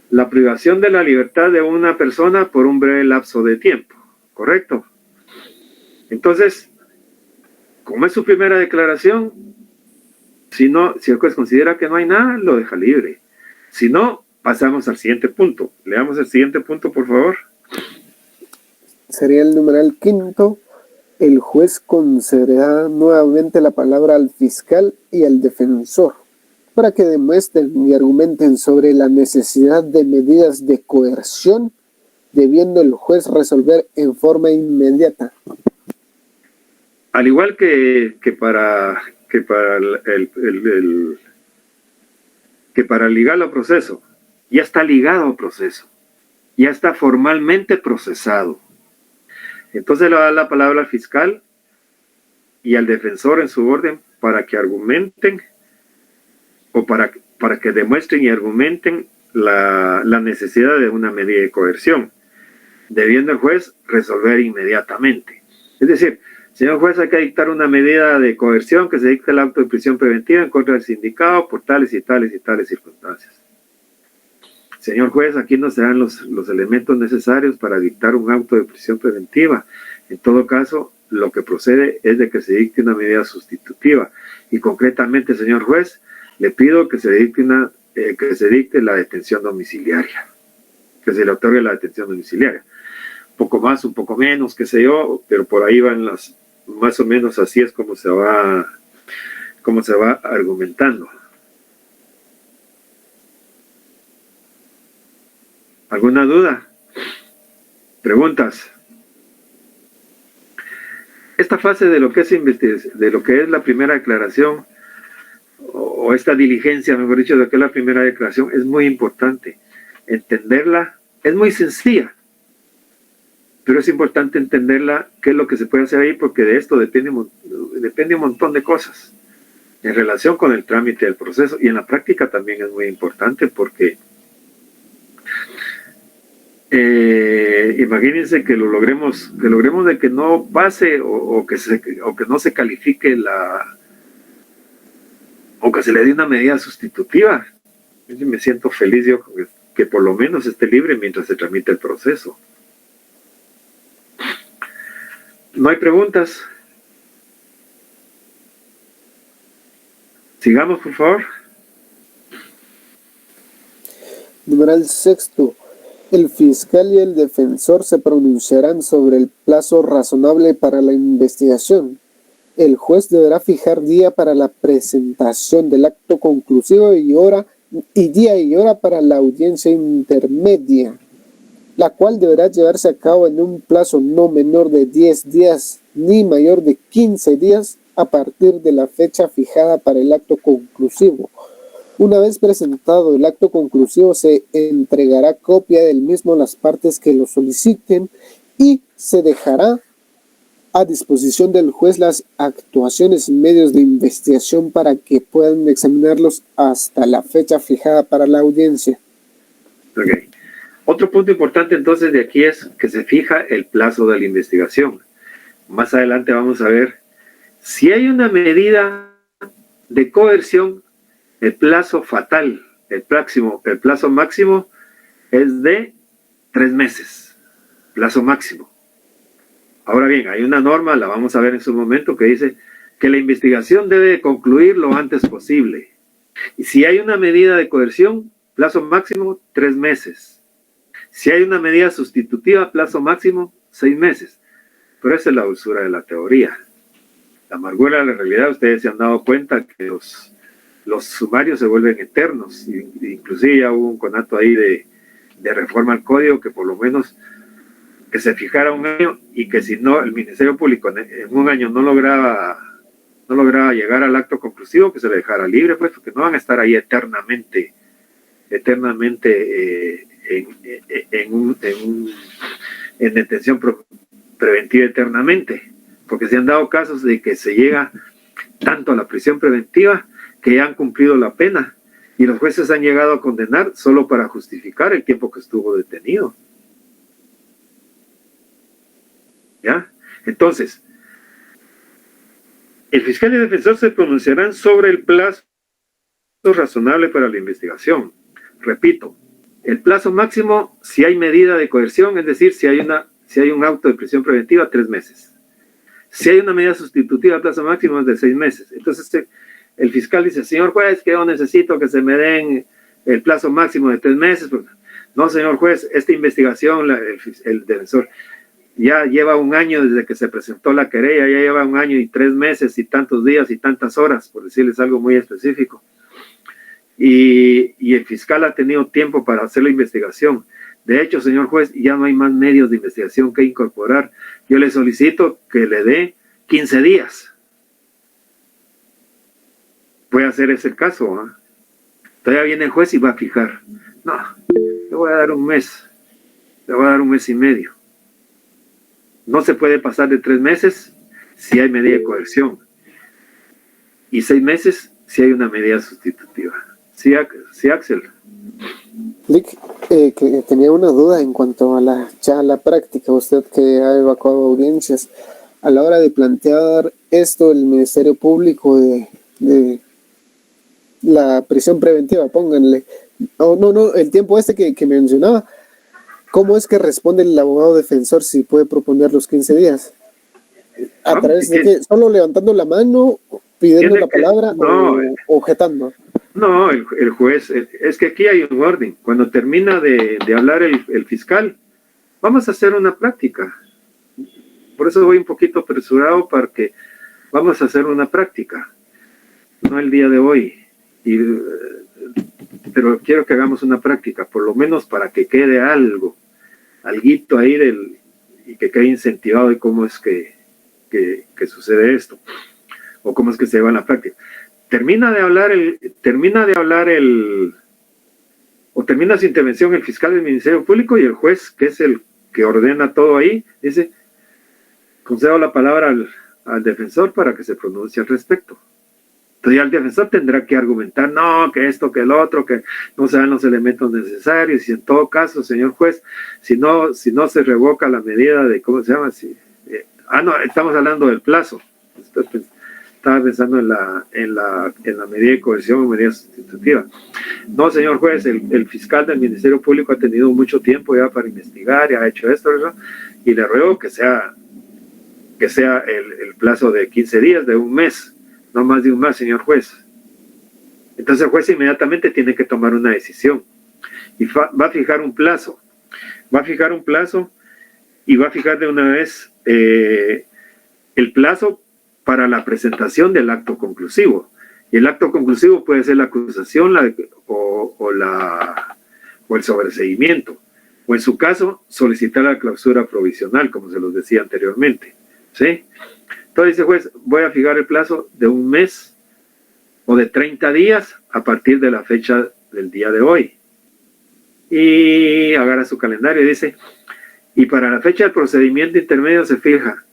la privación de la libertad de una persona por un breve lapso de tiempo, ¿correcto? Entonces, como es su primera declaración, si el juez considera que no hay nada, lo deja libre. Si no, pasamos al siguiente punto. Leamos el siguiente punto, por favor. Sería el numeral 5. El juez concederá nuevamente la palabra al fiscal y al defensor para que demuestren y argumenten sobre la necesidad de medidas de coerción, debiendo el juez resolver en forma inmediata. Al igual que para ligarlo al proceso, ya está ligado al proceso, ya está formalmente procesado. Entonces le va a dar la palabra al fiscal y al defensor en su orden para que argumenten o para que demuestren y argumenten la necesidad de una medida de coerción, debiendo el juez resolver inmediatamente. Es decir, señor juez, hay que dictar una medida de coerción, que se dicte el auto de prisión preventiva en contra del sindicado por tales y tales y tales circunstancias. Señor juez, aquí no se dan los elementos necesarios para dictar un auto de prisión preventiva. En todo caso, lo que procede es de que se dicte una medida sustitutiva. Y concretamente, señor juez, le pido que se dicte la detención domiciliaria, que se le otorgue la detención domiciliaria. Un poco más, un poco menos, qué sé yo, pero por ahí van más o menos así es como se va argumentando. ¿Alguna duda? ¿Preguntas? Esta fase de lo que es la primera declaración o esta diligencia, mejor dicho, de lo que es la primera declaración es muy importante. Entenderla es muy sencilla, pero es importante entenderla, qué es lo que se puede hacer ahí, porque de esto depende un montón de cosas en relación con el trámite del proceso, y en la práctica también es muy importante porque imagínense que logremos de que no pase o que no se califique o que se le dé una medida sustitutiva. Yo me siento feliz yo que por lo menos esté libre mientras se tramita el proceso. ¿No hay preguntas? Sigamos, por favor. Numeral sexto. El fiscal y el defensor se pronunciarán sobre el plazo razonable para la investigación. El juez deberá fijar día para la presentación del acto conclusivo y día y hora para la audiencia intermedia, la cual deberá llevarse a cabo en un plazo no menor de 10 días ni mayor de 15 días a partir de la fecha fijada para el acto conclusivo. Una vez presentado el acto conclusivo, se entregará copia del mismo a las partes que lo soliciten y se dejará a disposición del juez las actuaciones y medios de investigación para que puedan examinarlos hasta la fecha fijada para la audiencia. Okay. Otro punto importante entonces de aquí es que se fija el plazo de la investigación. Más adelante vamos a ver si hay una medida de coerción. El plazo fatal, el plazo máximo es de 3 meses, plazo máximo. Ahora bien, hay una norma, la vamos a ver en su momento, que dice que la investigación debe concluir lo antes posible. Y si hay una medida de coerción, plazo máximo 3 meses. Si hay una medida sustitutiva, plazo máximo 6 meses. Pero esa es la dulzura de la teoría. La amargura de la realidad, ustedes se han dado cuenta que los sumarios se vuelven eternos. Inclusive ya hubo un conato ahí de reforma al código que por lo menos que se fijara un año y que si no el Ministerio Público en un año no lograba llegar al acto conclusivo, que se le dejara libre, pues, porque no van a estar ahí eternamente en detención preventiva eternamente, porque se han dado casos de que se llega tanto a la prisión preventiva que ya han cumplido la pena y los jueces han llegado a condenar solo para justificar el tiempo que estuvo detenido. ¿Ya? Entonces, el fiscal y el defensor se pronunciarán sobre el plazo razonable para la investigación. Repito, el plazo máximo si hay medida de coerción, es decir, si hay un auto de prisión preventiva, 3 meses. Si hay una medida sustitutiva, el plazo máximo es de 6 meses. Entonces, el fiscal dice, señor juez, que yo necesito que se me den el plazo máximo de 3 meses. No, señor juez, esta investigación, el defensor ya lleva un año desde que se presentó la querella, ya lleva 1 año y 3 meses y tantos días y tantas horas, por decirles algo muy específico. Y el fiscal ha tenido tiempo para hacer la investigación. De hecho, señor juez, ya no hay más medios de investigación que incorporar. Yo le solicito que le dé 15 días. Puede hacer ese caso, ¿eh? Todavía viene el juez y va a fijar. No, le voy a dar 1 mes. Le voy a dar 1 mes y medio. No se puede pasar de 3 meses si hay medida de coerción. Y 6 meses si hay una medida sustitutiva. Sí, Axel. Lick, que tenía una duda en cuanto a la práctica. Usted que ha evacuado audiencias, a la hora de plantear esto, el Ministerio Público de la prisión preventiva, pónganle, el tiempo que mencionaba, ¿cómo es que responde el abogado defensor si puede proponer los 15 días? ¿A través de qué? ¿Solo levantando la mano, pidiendo la palabra o objetando? No, el juez, es que aquí hay un orden. Cuando termina de hablar el fiscal, vamos a hacer una práctica. Por eso voy un poquito apresurado, porque vamos a hacer una práctica. No el día de hoy. Pero quiero que hagamos una práctica, por lo menos para que quede alguito ahí y que quede incentivado de cómo es que sucede esto, o cómo es que se lleva en la práctica. Termina su intervención el fiscal del Ministerio Público y el juez, que es el que ordena todo ahí, dice, concedo la palabra al defensor para que se pronuncie al respecto. Entonces ya el defensor tendrá que argumentar, no, que esto, que el otro, que no se dan los elementos necesarios, y en todo caso, señor juez, si no se revoca la medida de, ¿cómo se llama? No, estamos hablando del plazo. Entonces estaba pensando en la medida de coerción o medida sustitutiva. No, señor juez, el fiscal del Ministerio Público ha tenido mucho tiempo ya para investigar, y ha hecho esto, ¿verdad? Y le ruego que sea el plazo de 15 días, de un mes, no más de un mes, señor juez. Entonces el juez inmediatamente tiene que tomar una decisión y va a fijar un plazo. Y va a fijar de una vez el plazo para la presentación del acto conclusivo. Y el acto conclusivo puede ser la acusación o el sobreseimiento. O en su caso, solicitar la clausura provisional, como se los decía anteriormente. ¿Sí? Entonces dice juez, voy a fijar el plazo de un mes o de 30 días a partir de la fecha del día de hoy. Y agarra su calendario y dice, y para la fecha del procedimiento intermedio se fija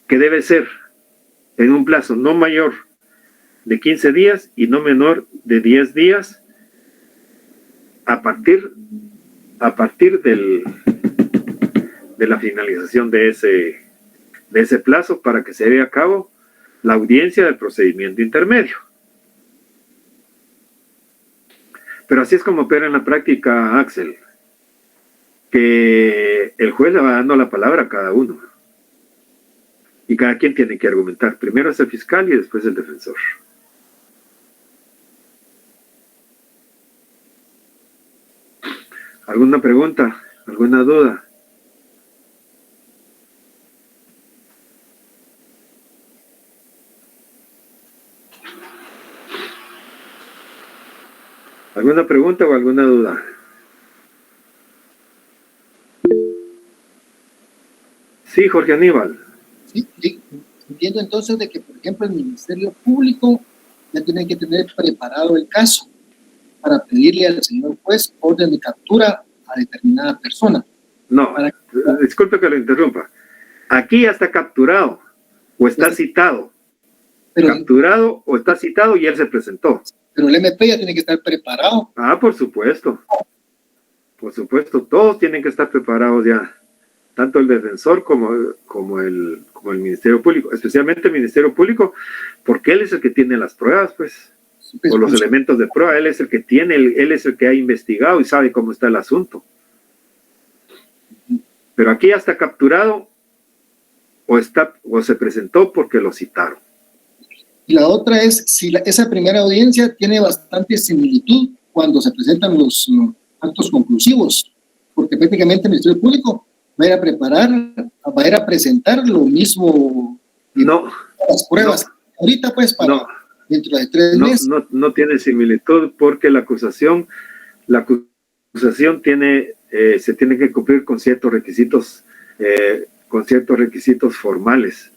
que debe ser en un plazo no mayor de 15 días y no menor de 10 días a partir de la finalización de ese plazo para que se lleve a cabo la audiencia del procedimiento intermedio. Pero así es como opera en la práctica, Axel, que el juez le va dando la palabra a cada uno. Y cada quien tiene que argumentar. Primero es el fiscal y después el defensor. ¿Alguna pregunta? ¿Alguna duda? ¿Alguna pregunta o alguna duda? Sí, Jorge Aníbal. Sí, entiendo entonces de que, por ejemplo, el Ministerio Público ya tiene que tener preparado el caso para pedirle al señor juez orden de captura a determinada persona. No, disculpe que lo interrumpa. Aquí ya está capturado o está citado. Capturado o está citado y él se presentó. Pero el MP ya tiene que estar preparado. Ah, por supuesto. Por supuesto, todos tienen que estar preparados ya. Tanto el defensor como el Ministerio Público. Especialmente el Ministerio Público, porque él es el que tiene las pruebas, pues. O los elementos de prueba. Él es el que tiene, él es el que ha investigado y sabe cómo está el asunto. Pero aquí ya está capturado o se presentó porque lo citaron. Y la otra es si esa primera audiencia tiene bastante similitud cuando se presentan los actos conclusivos, porque prácticamente el Ministerio Público va a ir a presentar lo mismo. No. Las pruebas. No, ahorita pues para dentro de 3 meses. No tiene similitud porque la acusación tiene, se tiene que cumplir con ciertos requisitos formales.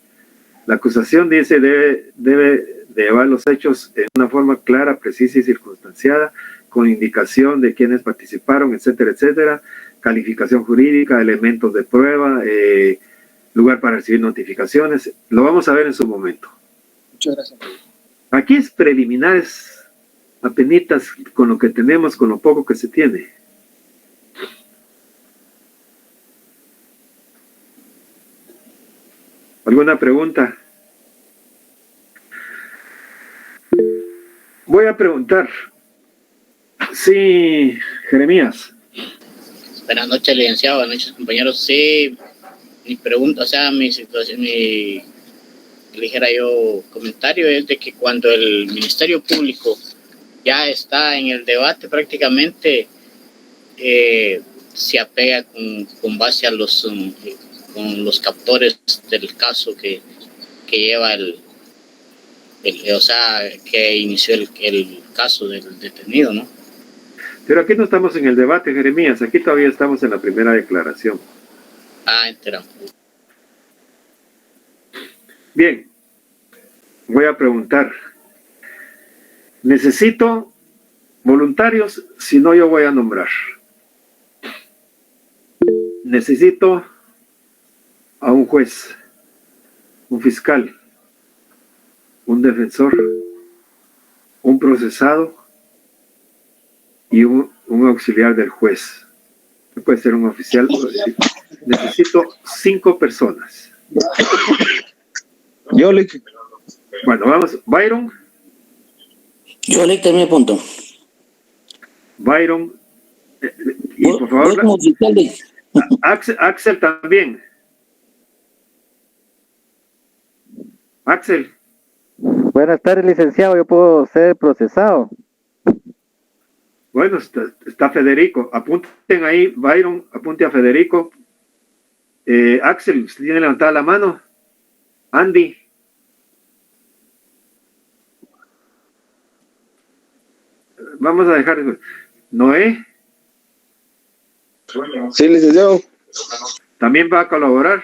La acusación dice debe de llevar los hechos en una forma clara, precisa y circunstanciada, con indicación de quienes participaron, etcétera, etcétera, calificación jurídica, elementos de prueba, lugar para recibir notificaciones. Lo vamos a ver en su momento. Muchas gracias. Aquí es preliminares, apenitas con lo que tenemos, con lo poco que se tiene. ¿Alguna pregunta? Voy a preguntar. Sí, Jeremías. Buenas noches, licenciado. Buenas noches, compañeros. Sí, mi pregunta, o sea, mi situación, dijera yo, comentario es de que cuando el Ministerio Público ya está en el debate, prácticamente se apega con base a con los captores del caso que lleva o sea, que inició el caso del detenido, ¿no? Pero aquí no estamos en el debate, Jeremías, aquí todavía estamos en la primera declaración. Ah, entera. Bien, voy a preguntar. Necesito voluntarios, si no yo voy a nombrar. Necesito a un juez, un fiscal, un defensor, un procesado y un auxiliar del juez. Puede ser un oficial. Necesito 5 personas. Yo le... Bueno, vamos. Byron. Yo le terminé punto. Byron. Y por favor, Axel también. Axel. Buenas tardes, licenciado. Yo puedo ser procesado. Bueno, está Federico. Apunten ahí, Byron, apunte a Federico. Axel, ¿usted tiene levantada la mano? Andy. Vamos a dejar. Noé. Sí, licenciado. También va a colaborar.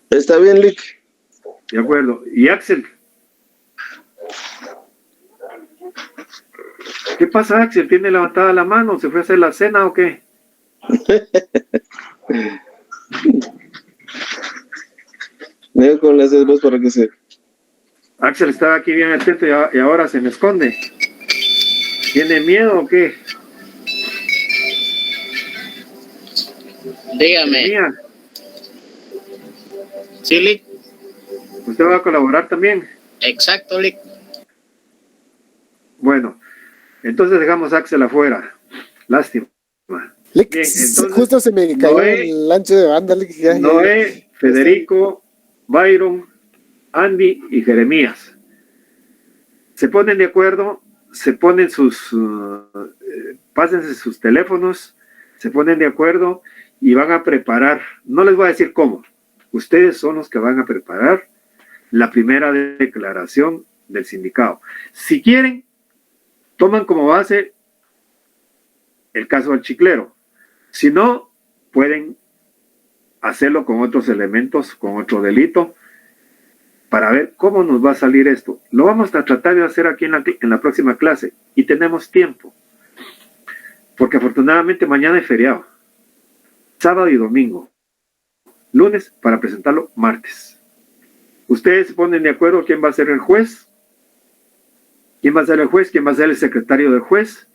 Está bien, Lick. De acuerdo. ¿Y Axel? ¿Qué pasa, Axel? ¿Tiene levantada la mano? ¿Se fue a hacer la cena o qué? Dejo con las dos para que se... Axel estaba aquí bien atento y ahora se me esconde. ¿Tiene miedo o qué? Dígame. Sí, Lick. ¿Usted va a colaborar también? Exacto, Lick. Bueno, entonces dejamos a Axel afuera. Lástima. Lick, Bien, entonces, justo se me cayó el ancho de banda. Lick, Noé, Federico, Byron, Andy y Jeremías. Se ponen de acuerdo, se ponen pásense sus teléfonos, se ponen de acuerdo y van a preparar, no les voy a decir cómo, ustedes son los que van a preparar la primera declaración del sindicato. Si quieren, toman como base el caso del chiclero. Si no, pueden hacerlo con otros elementos, con otro delito, para ver cómo nos va a salir esto. Lo vamos a tratar de hacer aquí en la próxima clase y tenemos tiempo, porque afortunadamente mañana es feriado, sábado y domingo, lunes para presentarlo martes. Ustedes se ponen de acuerdo quién va a ser el juez, quién va a ser el juez, quién va a ser el secretario del juez,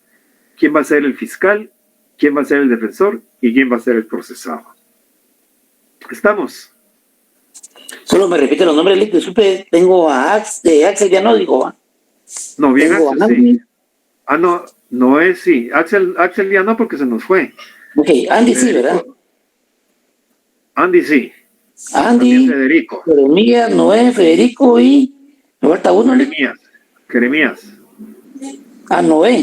quién va a ser el fiscal, quién va a ser el defensor y quién va a ser el procesado. ¿Estamos? Solo me repite los nombres, Lick. Disculpe, tengo a Axel, ya no digo. No, bien, tengo Axel, sí. Ah, no es, sí. Axel ya no porque se nos fue. Ok, Andy sí, ¿verdad? Andy sí. Andy, también Federico. Jeremías, Noé, Federico y... ¿Me falta uno, Lick? Jeremías. Ah, Noé.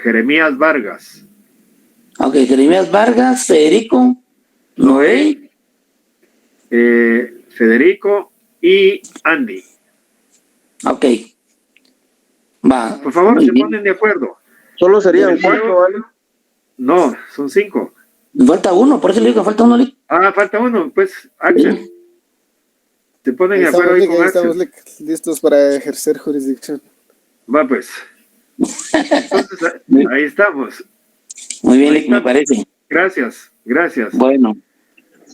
Jeremías Vargas. Ok, Jeremías Vargas, Federico, Noé. Federico y Andy. Ok. Va. Por favor, se ponen de acuerdo. Solo serían 4, ¿vale? No, son 5. Me falta uno, por eso le digo que falta uno, Lick. Ah, falta uno, pues Axel. Sí. Se ponen de acuerdo ahí con estamos, Axel. Lick, listos para ejercer jurisdicción. Va pues. Entonces, ahí estamos. Muy bien, Lick, me parece. Gracias. Bueno.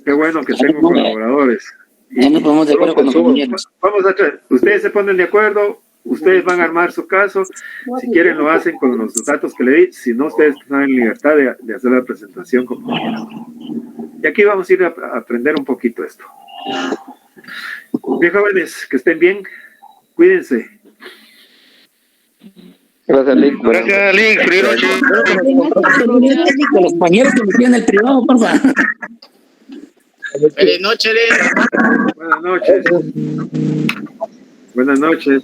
Qué bueno que tengo colaboradores. Ya nos ponemos de acuerdo con los compañeros. Vamos a traer. Ustedes se ponen de acuerdo, ustedes van a armar su caso. Si quieren lo hacen con los datos que le di. Si no, ustedes están en libertad de hacer la presentación como quieran. Y aquí vamos a ir a aprender un poquito esto. Bien, jóvenes, que estén bien. Cuídense. Gracias, Lick. Gracias, Lick. Los compañeros que me piden el privado, por favor. Feliz noche, Lick. Buenas noches. Buenas noches.